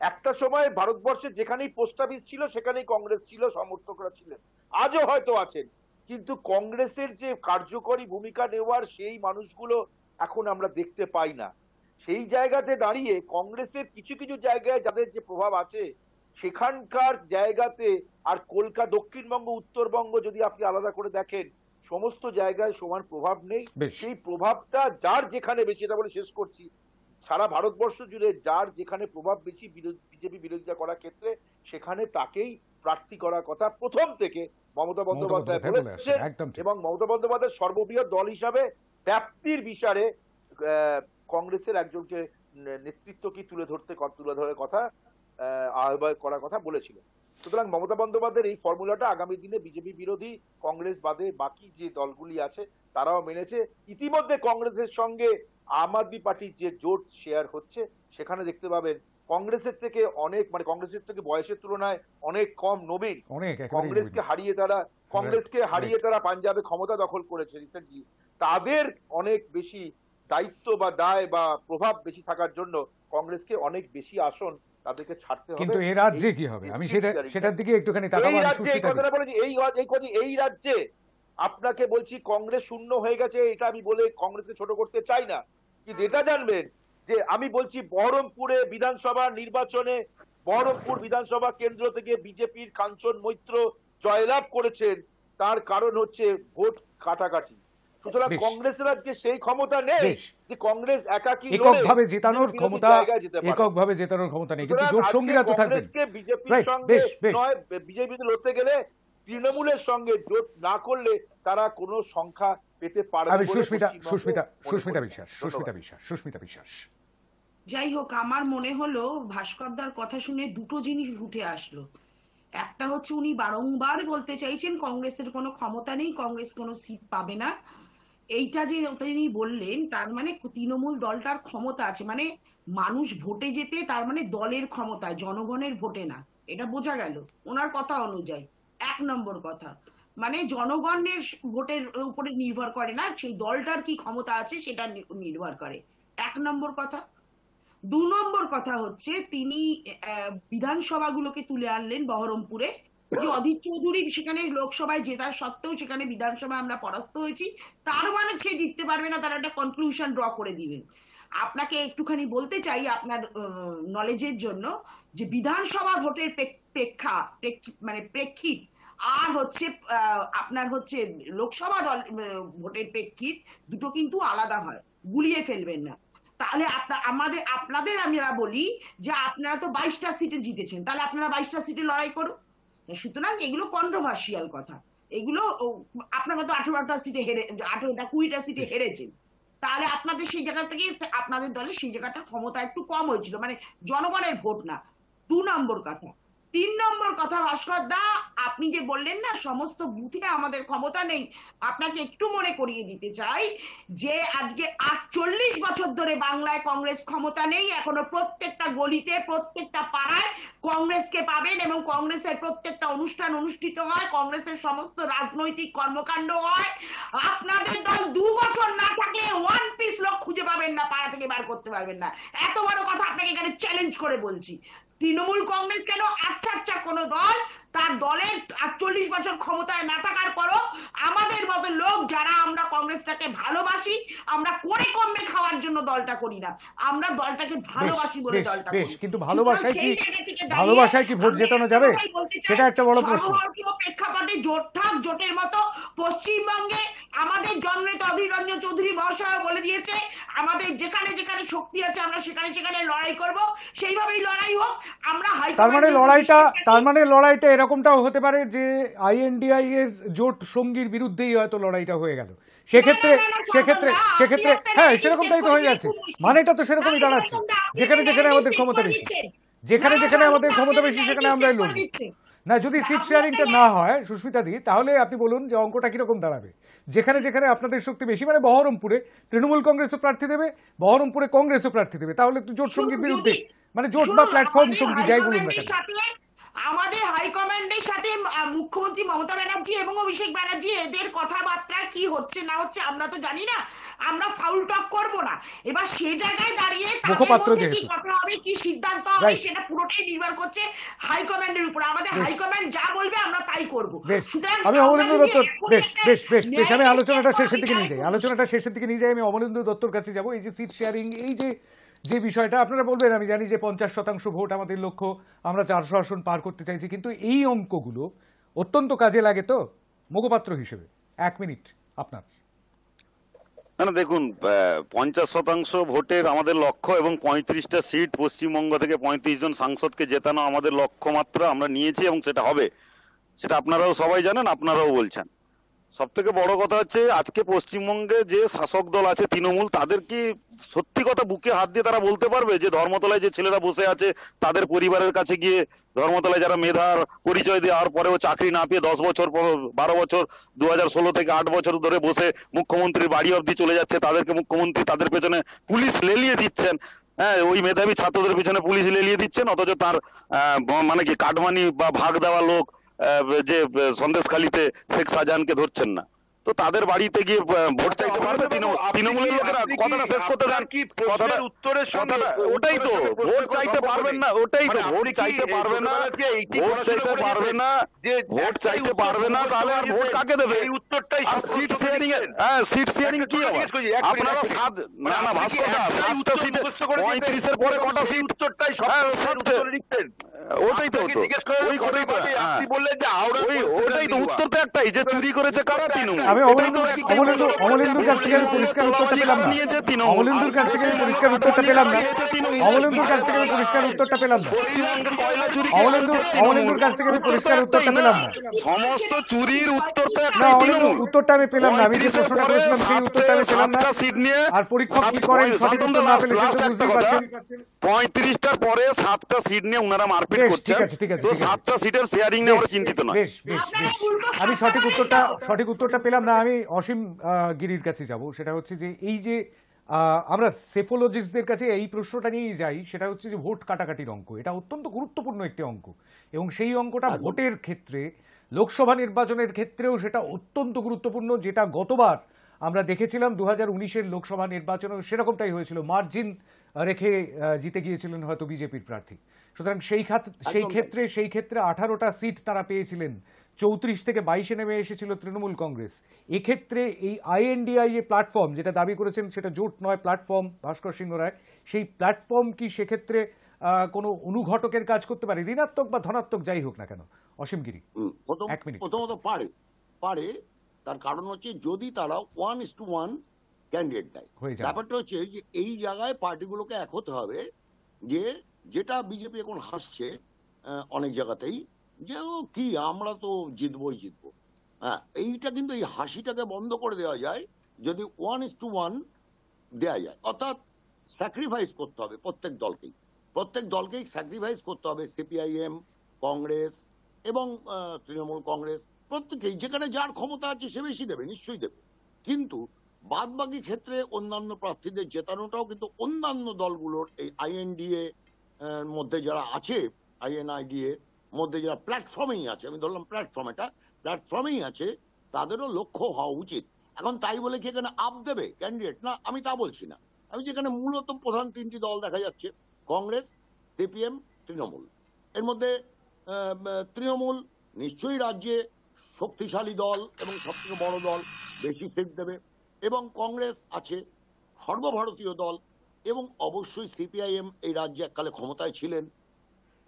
একটা সময় ভারতবর্ষে যেখানেই পোস্ট অফিস ছিল সেখানেই কংগ্রেস ছিল, সমর্থকরা ছিলেন, আজও হয়তো আছেন, কিন্তু কংগ্রেসের যে কার্যকরী ভূমিকা নেওয়ার সেই মানুষগুলো এখন আমরা দেখতে পাই না। সেই জায়গাতে দাঁড়িয়ে কংগ্রেসের কিছু কিছু জায়গায় যাদের যে প্রভাব আছে সেখানকার জায়গাতে, আর কলকাতা, দক্ষিণবঙ্গ, উত্তরবঙ্গ যদি আপনি আলাদা করে দেখেন, সমস্ত জায়গায় সমান প্রভাব নেই। সেই প্রভাবটা যার যেখানে বেশি, এটা বলে শেষ করছি, সারা ভারতবর্ষ জুড়ে যার যেখানে প্রভাব বেশি বিজেপি বিরোধিতা করার ক্ষেত্রে, সেখানে তাকেই প্রার্থী করার কথা প্রথম থেকে মমতা বন্দ্যোপাধ্যায় বলেছেন। এবং মমতা বন্দ্যোপাধ্যায় সর্ববৃহৎ দল হিসাবে ব্যাপ্তির বিচারে কংগ্রেসের একজনকে নেতৃত্বকে তুলে ধরে কথা আহ্বায়ক করার কথা বলেছিল। সুতরাং মমতা বন্দ্যোপাধ্যায়ের এই ফর্মুলাটা আগামী দিনে বিজেপি বিরোধী কংগ্রেস বাদে বাকি যে দলগুলি আছে তারাও মেনেছে। ইতিমধ্যে কংগ্রেসের সঙ্গে আম আদমি পার্টির যে জোট শেয়ার হচ্ছে, সেখানে দেখতে পাবেন কংগ্রেসের থেকে অনেক, মানে কংগ্রেসের থেকে বয়সের তুলনায় অনেক কম নবীন কংগ্রেসকে হারিয়ে তারা পাঞ্জাবে ক্ষমতা দখল করেছে রিসেন্টলি, তাদের অনেক বেশি দায়িত্ব বা দায় বা প্রভাব বেশি থাকার জন্য কংগ্রেসকে অনেক বেশি আসন তাদেরকে ছাড়তে হবে। কিন্তু এই রাজ্যে কি হবে, আমি সেটার দিকে একটুখানি তাকাবো। এই রাজ্যে এই কথাটা বলেছি, এই রাজ্যে আপনাকে বলছি কংগ্রেস শূন্য হয়ে গেছে, এটা আমি বলে কংগ্রেসকে ছোট করতে চাই না, কিন্তু এটা জানবেন যে আমি বলছি বহরমপুরে বিধানসভা নির্বাচনে, বহরমপুর বিধানসভা কেন্দ্র থেকে বিজেপির কাঞ্চন মৈত্র জয়লাভ করেছেন, তার কারণ হচ্ছে ভোট কাটাকাটি। সুতরাং কংগ্রেসের আজকে সেই ক্ষমতা নেই যে কংগ্রেস একাকী এককভাবে জেতানোর ক্ষমতা নেই, কিন্তু জোট সঙ্গীরা তো থাকবেন। বিজেপির সঙ্গে নয়, বিজেপিতে লড়তে গেলে তৃণমূলের সঙ্গে জোট না করলে তারা কোনো সংখ্যা পেতে পারবে না। সুস্মিতা বিশ্বাস। যাই হোক, আমার মনে হলো ভাস্করদার কথা শুনে দুটো জিনিস উঠে আসলো। একটা হচ্ছে উনি বারংবার বলতে চাইছেন কংগ্রেসের কোনো ক্ষমতা নেই, কংগ্রেস কোনো সিট পাবে না। এইটা যে তিনি বললেন, তার মানে তৃণমূল দলটার ক্ষমতা আছে, মানে মানুষ ভোটে যেতে, তার মানে দলের ক্ষমতায়, জনগণের ভোটে না, এটা বোঝা গেল ওনার কথা অনুযায়ী। এক নম্বর কথা, মানে জনগণের ভোটের উপরে নির্ভর করে না, সেই দলটার কি ক্ষমতা আছে সেটা নির্ভর করে, এক নম্বর কথা। দু নম্বর কথা হচ্ছে তিনি বিধানসভাগুলোকে তুলে আনলেন বহরমপুরে, যে অধীর চৌধুরী সেখানে লোকসভায় জেতার সত্ত্বেও সেখানে বিধানসভায় আমরা পরাস্ত হয়েছি, তার মানে সে জিততে পারবে না, তার একটা কনক্লুশন ড্র করে দিবেন। আপনাকে একটুখানি বলতে চাই আপনার নলেজের জন্য, যে বিধানসভা ভোটের প্রেক্ষিত আর হচ্ছে আপনার হচ্ছে লোকসভা দল ভোটের প্রেক্ষিত, দুটো কিন্তু আলাদা হয়, গুলিয়ে ফেলবেন না। তাহলে আপনাদের আমরা বলি যে আপনারা তো 22টা সিটে জিতেছেন, তাহলে আপনারা 22টা সিটে লড়াই করুন। সুতরাং এগুলো কন্ট্রোভার্সিয়াল কথা, এগুলো আপনারা তো 18টা 20টা সিটে হেরেছেন, তাহলে আপনাদের সেই জায়গা থেকে আপনাদের দলের সেই জায়গাটা ক্ষমতা একটু কম হয়েছিল, মানে জনগণের ভোট না। 2 নম্বর কথা। 3 নম্বর কথা, ভাস্কর দা, আপনি যে বললেন না সমস্ত বুথে আমাদের ক্ষমতা নেই, আপনাকে একটু মনে করিয়ে দিতে চাই যে আজকে 48 বছর ধরে বাংলায় কংগ্রেস ক্ষমতা নেই, এখনো প্রত্যেকটা গলিতে প্রত্যেকটা পাড়ায় কংগ্রেসকে পাবেন, এবং কংগ্রেসের প্রত্যেকটা অনুষ্ঠান অনুষ্ঠিত হয়, কংগ্রেসের সমস্ত রাজনৈতিক কর্মকাণ্ড হয়। আপনাদের দল 2 বছর না থাকলে 1 পিস লোক খুঁজে পাবেন না, পাড়া থেকে বার করতে পারবেন না। এত বড় কথা আপনাকে এখানে চ্যালেঞ্জ করে বলছি। তৃণমূল কংগ্রেস কেন, আচ্ছা কোনো দল তার দলের 48 বছর ক্ষমতায় না থাকার পরও আমাদের মতো লোক যারা আমরা কংগ্রেসটাকে ভালোবাসি, আমরা করে কমে খাওয়ার জন্য দলটা করি না, আমরা দলটাকে ভালোবাসি বলে দলটা বেশ, করি। কিন্তু ভালোবাসায় কি ভোট জেতানো যাবে, সেটা একটা বড় প্রশ্ন। সর্বভারতীয় প্রেক্ষাপটে জোট থাক, জোটের মতো পশ্চিমবঙ্গে আমাদের জননেতা অধীর রঞ্জন চৌধুরী মহাশয় বলে দিয়েছে আমাদের যেখানে যেখানে শক্তি আছে আমরা সেখানে সেখানে লড়াই করব, সেইভাবেই লড়াই হোক। আমরা তার মানে লড়াইটা এরকমটাও হতে পারে যে আইএনডিআই এর জোট সঙ্গীর বিরুদ্ধেই হয়তো লড়াইটা হয়ে গেল, সেক্ষেত্রে হ্যাঁ সেরকমটাই তো হয়ে যাচ্ছে, মানেটা তো সেরকমই দাঁড়াচ্ছে। যেখানে যেখানে আমাদের ক্ষমতা বেশি, সেখানে আমরাই লড়বো না। যদি সিট শেয়ারিংটা না হয় সুস্মিতা দি, তাহলে আপনি বলুন যে অঙ্কটা কিরকম দাঁড়াবে। যেখানে যেখানে আপনাদের শক্তি বেশি, মানে বহরমপুরে তৃণমূল কংগ্রেসও প্রার্থী দেবে, বহরমপুরে কংগ্রেসও প্রার্থী দেবে, তাহলে একটু জোট সঙ্গীর বিরুদ্ধে, মানে জোট বা প্ল্যাটফর্ম সঙ্গী যাই বলুন না কেন। আমাদের হাইকমান্ডের সাথে মুখ্যমন্ত্রী মমতা ব্যানার্জি এবং অভিষেক ব্যানার্জি এদের কথাবার্তা কি হচ্ছে না হচ্ছে আমরা তো জানি না, আমরা ফাউল টক করব না। এবার সে জায়গায় দাঁড়িয়ে মুখপাত্র কি কথা হবে, কি সিদ্ধান্ত হবে, সেটা পুরোটাই নির্ভর করছে হাইকমান্ডের উপর। আমাদের হাইকমান্ড যা বলবে আমরা তাই করব। আমি অমলেন্দু দত্ত, বেশ আমি আলোচনাটা শেষের দিকে নিয়ে যাই, আমি অমলেন্দু দত্তর কাছে যাব। এই যে সিট শেয়ারিং, এই যে বিষয়টা আপনারা বলবেন, আমি জানি যে 50% ভোট আমাদের লক্ষ্য, আমরা 400 আসন পার করতে চাইছি, কিন্তু এই অঙ্কগুলো অত্যন্ত কাজে লাগে তো মুখপাত্র হিসেবে। 1 মিনিট আপনার। না দেখুন, 50% ভোটের আমাদের লক্ষ্য এবং 35টা সিট পশ্চিমবঙ্গ থেকে 35 জন সাংসদকে জেতানো আমাদের লক্ষ্যমাত্রা আমরা নিয়েছি, এবং সেটা হবে, সেটা আপনারাও সবাই জানেন, আপনারাও বলছেন। সব থেকে বড় কথা হচ্ছে আজকে পশ্চিমবঙ্গে যে শাসক দল আছে তৃণমূল, তাদের কি সত্যি কথা বুকে হাত দিয়ে তারা বলতে পারবে যে ধর্মতলায় যে ছেলেরা বসে আছে তাদের পরিবারের কাছে গিয়ে, ধর্মতলায় যারা মেধার পরিচয় দেওয়ার পরেও চাকরি না পেয়ে 10 বছর 12 বছর 2016 থেকে 8 বছর ধরে বসে মুখ্যমন্ত্রীর বাড়ি অবধি চলে যাচ্ছে, তাদেরকে মুখ্যমন্ত্রী তাদের পেছনে পুলিশ লেলিয়ে দিচ্ছেন, হ্যাঁ ওই মেধাবী ছাত্রদের পিছনে পুলিশ লেলিয়ে দিচ্ছেন, অথচ তার মানে কি কাটমানি বা ভাগ দেওয়া লোক যে সন্দেশখালীতে শেখ শাহজাহানকে ধরছেন না, তো তাদের বাড়িতে গিয়ে ভোট চাইতে পারবে তৃণমূলের লোকেরা? কথাটা শেষ করতে দেন, ওটাই তো ভোট চাইতে পারবেন না, ভোট চাইতে পারবে না, তাহলে আর ভোট কাকে দেবে? আর সিট শেয়ারিং সিট শেয়ারিং কি হবে? আপনারা না ভাস্কর দা, 7টা সিটে 35-এর পরে কটা সিট? ওটাই তো ওই কথাই তো, ওটাই তো উত্তর তো একটাই, যে চুরি করেছে কারা? তৃণমূল। আমি অমলেন্দুর কাছ থেকে পরিষ্কার উত্তরটা পেলাম না, অমলেন্দুর কাছ থেকে পরিষ্কার উত্তরটা পেলাম না, অমলেন্দুর কাছ থেকে পরিষ্কার উত্তরটা পেলাম না, অমলেন্দুর কাছ থেকে পরিষ্কার উত্তরটা পেলাম না। সমস্ত চুরির উত্তর তো না, অমলেন্দু উত্তরটা আমি পেলাম না, আমি যে প্রশ্নটা করেছিলাম সেই উত্তরটা আমি পেলাম না। আর পরীক্ষক কি করেন সঠিক উত্তর না পেলে সেটা বুঝতেই পারছেন। 35টার পরে 7টা সিট নিয়ে উনারা মারপিট করছেন, তো 7টা সিটের শেয়ারিং নিয়ে আমরা চিন্তিত না। বেশ, আমি সঠিক উত্তরটা পেলাম না। আমি অসীম গিরির কাছে যাব। সেটা হচ্ছে যে এই যে আমরা সেফোলজিস্টদের কাছে এই প্রশ্নটা নিয়েই যাই, সেটা হচ্ছে যে ভোট কাটাকাটির অঙ্ক, এটা অত্যন্ত গুরুত্বপূর্ণ একটি অঙ্ক, এবং সেই অঙ্কটা ভোটের ক্ষেত্রে, লোকসভা নির্বাচনের ক্ষেত্রেও সেটা অত্যন্ত গুরুত্বপূর্ণ। যেটা গতবার আমরা দেখেছিলাম 2019-এর লোকসভা নির্বাচনেও সেরকমটাই হয়েছিল, মার্জিন রেখে জিতে গিয়েছিলেন হয়তো বিজেপির প্রার্থী। সুতরাং সেই ক্ষেত্রে 18টা সিট তারা পেয়েছিলেন, 34 থেকে 22-এ নেমে এসেছিল তৃণমূল কংগ্রেস। এক্ষেত্রে এই আইএনডিআই প্ল্যাটফর্ম যেটা দাবি করেছেন সেটা জোট নয়, প্ল্যাটফর্ম, ভাস্কর সিংহ রায়, সেই প্ল্যাটফর্ম কি সেক্ষেত্রে কোনো অনুঘটকের কাজ করতে পারে, ঋণাত্মক বা ধনাত্মক যাই হোক না কেন? অসীম গিরি, 1 মিনিট। প্রথমত পারে, তার কারণ হচ্ছে যদি তারা 1:1 ক্যান্ডিডেট দেয়, ব্যাপারটা হচ্ছে যে এই জায়গায় পার্টিগুলোকে এক হতে হবে, যে যেটা বিজেপি এখন হাসছে অনেক জায়গাতেই, যে কি আমরা তো জিতবো। হ্যাঁ, এইটা কিন্তু এই হাসিটাকে বন্ধ করে দেওয়া যায় যদি 1:1 দেয়া যায়। অর্থাৎ স্যাক্রিফাইস করতে হবে প্রত্যেক দলকেই স্যাক্রিফাইস করতে হবে। সিপিআইএম, কংগ্রেস এবং তৃণমূল কংগ্রেস প্রত্যেকেই, যেখানে যার ক্ষমতা আছে সে বেশি দেবে, নিশ্চয়ই দেবে। কিন্তু বাদ বাকি ক্ষেত্রে অন্যান্য প্রার্থীদের জেতানোটাও কিন্তু অন্যান্য দলগুলোর, এই আইএনডিএ মধ্যে যারা আছে, আইএনআইডিএ মধ্যে যারা প্ল্যাটফর্মেই আছে, আমি ধরলাম প্ল্যাটফর্মেই আছে, তাদেরও লক্ষ্য হওয়া উচিত। এখন তাই বলে কি এখানে আপ দেবে ক্যান্ডিডেট? না, আমি তা বলছি না। আমি যেখানে মূলত প্রধান তিনটি দল দেখা যাচ্ছে, কংগ্রেস, সিপিএম, তৃণমূল। এর মধ্যে তৃণমূল নিশ্চয়ই রাজ্যে শক্তিশালী দল এবং সবথেকে বড় দল, বেশি সিট দেবে। এবং কংগ্রেস আছে, সর্বভারতীয় দল। এবং অবশ্যই সিপিআইএম এই রাজ্যে এককালে ক্ষমতায় ছিলেন,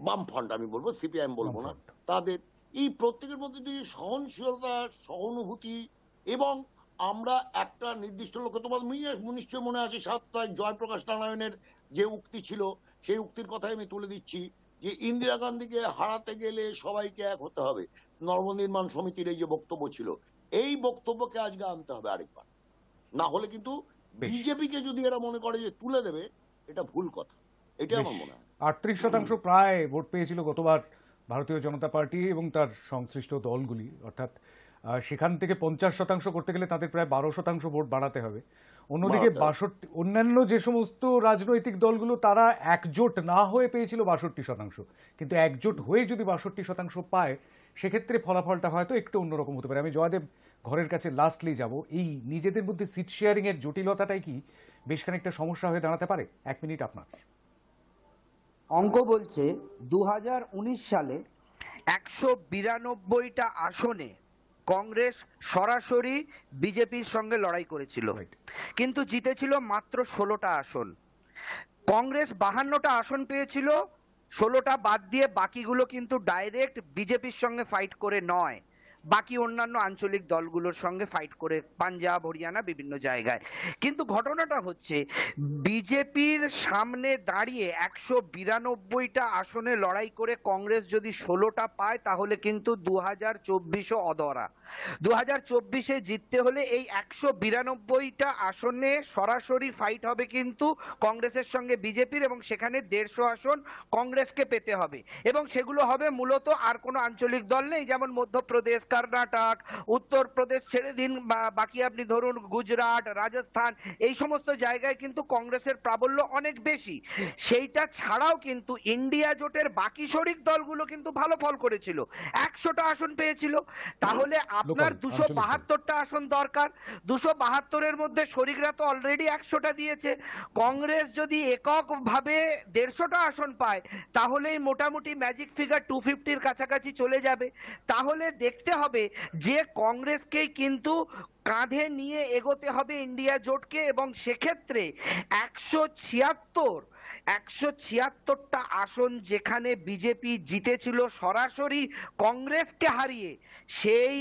বামফ্রন্ট আমি বলবো, সিপিআইএম বলবো না। তাদের এই প্রত্যেকের মধ্যে যে সহনশীলতা, সহানুভূতি, এবং আমরা একটা নির্দিষ্ট লক্ষ্য, তোমার নিশ্চয় মনে আছে 7 তারিখ জয়প্রকাশ নারায়ণের যে উক্তি ছিল, সেই উক্তির কথাই আমি তুলে দিচ্ছি, যে ইন্দিরা গান্ধীকে হারাতে গেলে সবাইকে এক হতে হবে। নবনির্মাণ সমিতির এই যে বক্তব্য ছিল, এই বক্তব্যকে আজকে আনতে হবে আরেকবার। না হলে কিন্তু বিজেপিকে যদি এরা মনে করে যে তুলে দেবে, এটা ভুল কথা। এটা আমার মনে হয়। 38% প্রায় ভোট পেয়েছিল গতবার ভারতীয় জনতা পার্টি এবং তার সংশ্লিষ্ট দলগুলি, অর্থাৎ সেখান থেকে 50% করতে গেলে তাদের প্রায় 12% ভোট বাড়াতে হবে। অন্যদিকে 62 অন্যান্য যে সমস্ত রাজনৈতিক দলগুলো তারা একজোট না হয়ে পেয়েছিল 62%, কিন্তু একজোট হয়ে যদি 62% পায় সেক্ষেত্রে ফলাফলটা হয়তো একটু অন্যরকম হতে পারে। আমি জয়দেব ঘরের কাছে লাস্টলি যাব, এই নিজেদের মধ্যে সিট শেয়ারিং এর জটিলতাটাই কি বেশ খানিকটা সমস্যা হয়ে দাঁড়াতে পারে? 1 মিনিট আপনার। অঙ্ক বলছে 2019 সালে 192টা আসনে কংগ্রেস সরাসরি বিজেপির সঙ্গে লড়াই করেছিল, কিন্তু জিতেছিল মাত্র 16টা আসন। কংগ্রেস 52টা আসন পেয়েছিল, 16টা বাদ দিয়ে বাকিগুলো কিন্তু ডাইরেক্ট বিজেপির সঙ্গে ফাইট করে নয়, বাকি অন্যান্য আঞ্চলিক দলগুলোর সঙ্গে ফাইট করে, পাঞ্জাব, হরিয়ানা, বিভিন্ন জায়গায়। কিন্তু ঘটনাটা হচ্ছে বিজেপির সামনে দাঁড়িয়ে 192টা আসনে লড়াই করে কংগ্রেস যদি 16টা পায়, তাহলে কিন্তু 2024ও অধরা। 2024-এ জিততে হলে এই 192টা আসনে সরাসরি ফাইট হবে কিন্তু কংগ্রেসের সঙ্গে বিজেপির, এবং সেখানে 150 আসন কংগ্রেসকে পেতে হবে। এবং সেগুলো হবে মূলত আর কোনো আঞ্চলিক দল নেই, যেমন মধ্যপ্রদেশ, কর্ণাটক, উত্তরপ্রদেশ ছেড়ে দিন, বাকি আপনি ধরুন গুজরাট, রাজস্থান, এই সমস্ত জায়গায় কিন্তু কংগ্রেসের প্রাবল্য অনেক বেশি। সেইটা ছাড়াও কিন্তু ইন্ডিয়া জোটের বাকি শরিক দলগুলো কিন্তু ভালো ফল করেছিল, 100টা আসন পেয়েছিল। তাহলে আপনার 272টা আসন দরকার। 272-এর মধ্যে শরিকরা তো অলরেডি 100টা দিয়েছে। কংগ্রেস যদি এককভাবে 150টা আসন পায়, তাহলেই মোটামুটি ম্যাজিক ফিগার 250-র কাছাকাছি চলে যাবে। তাহলে দেখতে হবে যে কংগ্রেসকেই কিন্তু কাঁধে নিয়ে এগোতে হবে ইন্ডিয়া জোটকে, এবং সেক্ষেত্রে 176টা আসন যেখানে বিজেপি জিতেছিল সরাসরি কংগ্রেসকে হারিয়ে, সেই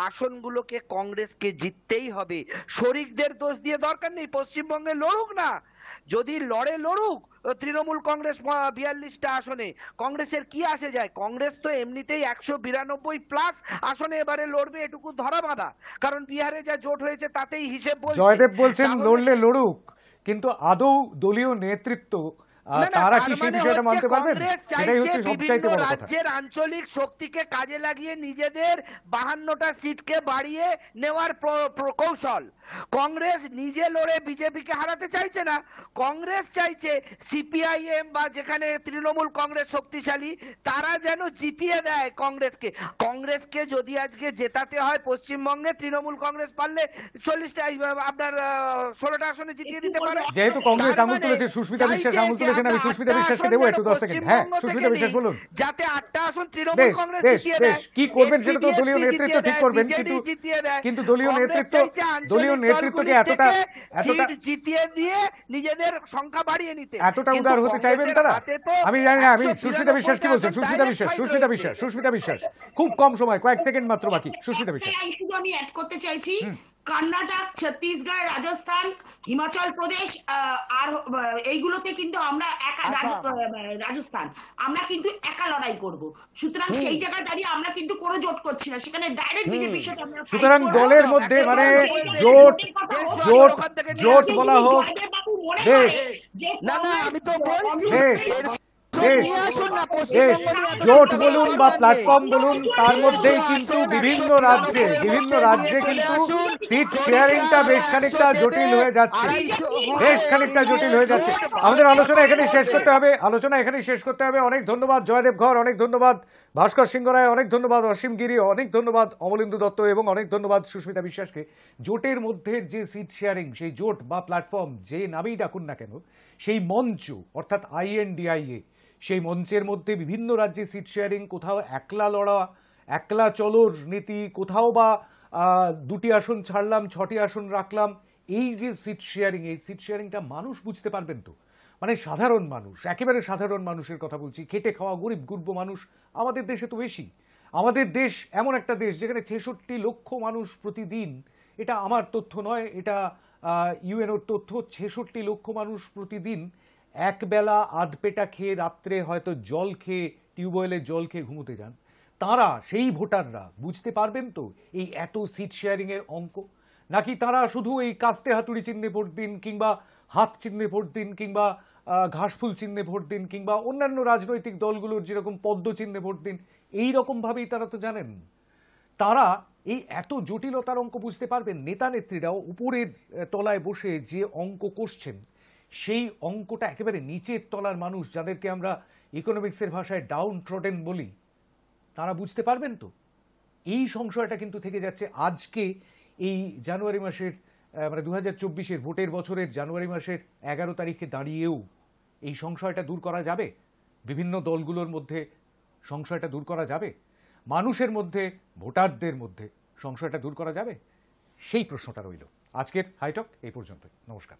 আসনগুলোকে কংগ্রেসকে জিততেই হবে। শরিকদের দোষ দিয়ে দরকার নেই, পশ্চিমবঙ্গে লড়ুক না, যদি লড়ুক তৃণমূল কংগ্রেস 42টা আসনে, কংগ্রেসের কি আসে যায়? কংগ্রেস তো এমনিতেই 192+ আসনে এবারে লড়বে, এটুকু ধরা বাঁধা, কারণ বিহারে যা জোট হয়েছে তাতেই হিসেব বলছে। জয়দেব বলছেন লড়লে লড়ুক, কিন্তু আদৌ দলীয় নেতৃত্ব তারা কি সেই বিষয়টা মানতে পারবেন? সেটাই হচ্ছে সবচাইতে বড় কথা। রাজ্যের আঞ্চলিক শক্তিকে কাজে লাগিয়ে নিজেদের 52টা সিটকে বাড়িয়ে নেওয়ার কৌশল। কংগ্রেস নিজে লড়ে বিজেপিকে হারাতে চাইছে না, কংগ্রেস চাইছে সিপিআইএম বা যেখানে তৃণমূল কংগ্রেস শক্তিশালী, তারা যেন জিতিয়ে দেয় কংগ্রেসকে। কংগ্রেসকে যদি আজকে জেতাতে হয় পশ্চিমবঙ্গে, তৃণমূল কংগ্রেস পারলে 40টা, আপনার 16টা আসনে জিতিয়ে দিতে পারে। যেহেতু কংগ্রেস আঙুল তুলেছে, সুস্মিতা বিশ্বাস আঙুল তুলেছেন, আমি সুস্মিতা বিশ্বাসকে দেবো একটু 10 সেকেন্ড। হ্যাঁ, সুস্মিতা বিশ্বাস বলুন। যাতে 8টা আসন তৃণমূল কংগ্রেস জিতিয়ে দেয়। কি করবেন সেটা তো দলীয় নেতৃত্ব ঠিক করবেন, কিন্তু দলীয় নেতৃত্বকে এতটা জিতিয়ে দিয়ে নিজেদের সংখ্যা বাড়িয়ে নিতে এতটা উদার হতে চাইবেন তারা? আমি জানি না। আমি সুস্মিতা বিশ্বাস কি বলছেন? সুস্মিতা বিশ্বাস খুব কম সময়, কয়েক সেকেন্ড মাত্র বাকি। সুস্মিতা বিশ্বাস, শুধু আমি অ্যাড করতে চাইছি, কর্ণাটক, ছত্তিশগড়, রাজস্থান, হিমাচল প্রদেশ আর এইগুলোতে কিন্তু আমরা রাজস্থান আমরা কিন্তু একা লড়াই করব। সুতরাং সেই জায়গায় দাঁড়িয়ে আমরা কিন্তু কোনো জোট করছি না, সেখানে ডাইরেক্ট বিজেপির সাথে আমরা। সুতরাং দলের মধ্যে মানে জোট বলা হোক, মনে বেশ। করে যে না, কংগ্রেস আমি তো বলছি। বেশ বেশ, বেশ আসুন না, বেশ পশ্চিমবঙ্গ নিয়ে এত জোট চিন্তা বলুন করার বা দরকার প্ল্যাটফর্ম নেই। বলুন, তার মধ্যেই কিন্তু বিভিন্ন রাজ্যে কিন্তু সিট শেয়ারিংটা বেশ খানিকটা জটিল হয়ে যাচ্ছে, বেশ খানিকটা জটিল হয়ে যাচ্ছে। আমাদের আলোচনা এখানে শেষ করতে হবে, অনেক ধন্যবাদ জয়দেব ঘর, অনেক ধন্যবাদ ভাস্কর সিংহ রায়, অনেক ধন্যবাদ অসীম গিরি, অনেক ধন্যবাদ অমলেন্দু দত্ত এবং অনেক ধন্যবাদ সুস্মিতা বিশ্বাসকে। জোটের মধ্যে যে সিট শেয়ারিং, সেই জোট বা প্ল্যাটফর্ম যে নামেই ডাকুন না কেন, সেই মঞ্চ অর্থাৎ INDIA, সেই মঞ্চের মধ্যে বিভিন্ন রাজ্যে সিট শেয়ারিং, কোথাও একলা লড়া, একলা চলোর নীতি, কোথাও বা 2টি আসন ছাড়লাম 6টি আসন রাখলাম, এই যে সিট শেয়ারিং, এই সিট শেয়ারিংটা মানুষ বুঝতে পারবেন তো? মানে সাধারণ মানুষ, একেবারে সাধারণ মানুষের কথা বলছি, খেটে খাওয়া গরিব গুরব মানুষ আমাদের দেশে তো বেশি। আমাদের দেশ এমন একটা দেশ যেখানে 66 লক্ষ মানুষ প্রতিদিন, এটা আমার তথ্য নয়, এটা ইউএনওর তথ্য, 66 লক্ষ মানুষ প্রতিদিন একবেলা আধপেটা খেয়ে রাত্রে হয়তো জল খেয়ে, টিউবওয়েলের জল খেয়ে ঘুমোতে যান। তারা, সেই ভোটাররা বুঝতে পারবেন তো এই এত সিট শেয়ারিং এর অঙ্ক? নাকি তারা শুধু এই কাস্তে হাতুড়ি চিহ্নে ভোট দিন, কিংবা হাত চিহ্নে ভোট দিন, কিংবা ঘাসফুল চিহ্নে ভোট দিন, কিংবা অন্যান্য রাজনৈতিক দলগুলোর যেরকম পদ্ম চিহ্নে ভোট দিন, এই রকম ভাবেই তারা তো জানেন। তারা এই এত জটিলতার অঙ্ক বুঝতে পারবেন? নেতা নেত্রীরাও উপরের তলায় বসে যে অঙ্ক কষছেন, সেই অঙ্কটা একেবারে নিচের তলার মানুষ, যাদেরকে আমরা ইকোনমিক্সের ভাষায় ডাউন ট্রডেন বলি, তারা বুঝতে পারবেন তো? এই সংশয়টা কিন্তু থেকে যাচ্ছে আজকে এই জানুয়ারি মাসের মানে 2024-এর ভোটের বছরের জানুয়ারি মাসের 11 তারিখে দাঁড়িয়েও এই সংশয়টা দূর করা যাবে? বিভিন্ন দলগুলোর মধ্যে সংশয়টা দূর করা যাবে? মানুষের মধ্যে, ভোটারদের মধ্যে সংশয়টা দূর করা যাবে? সেই প্রশ্নটা রইল। আজকের হাইটক এই পর্যন্তই। নমস্কার।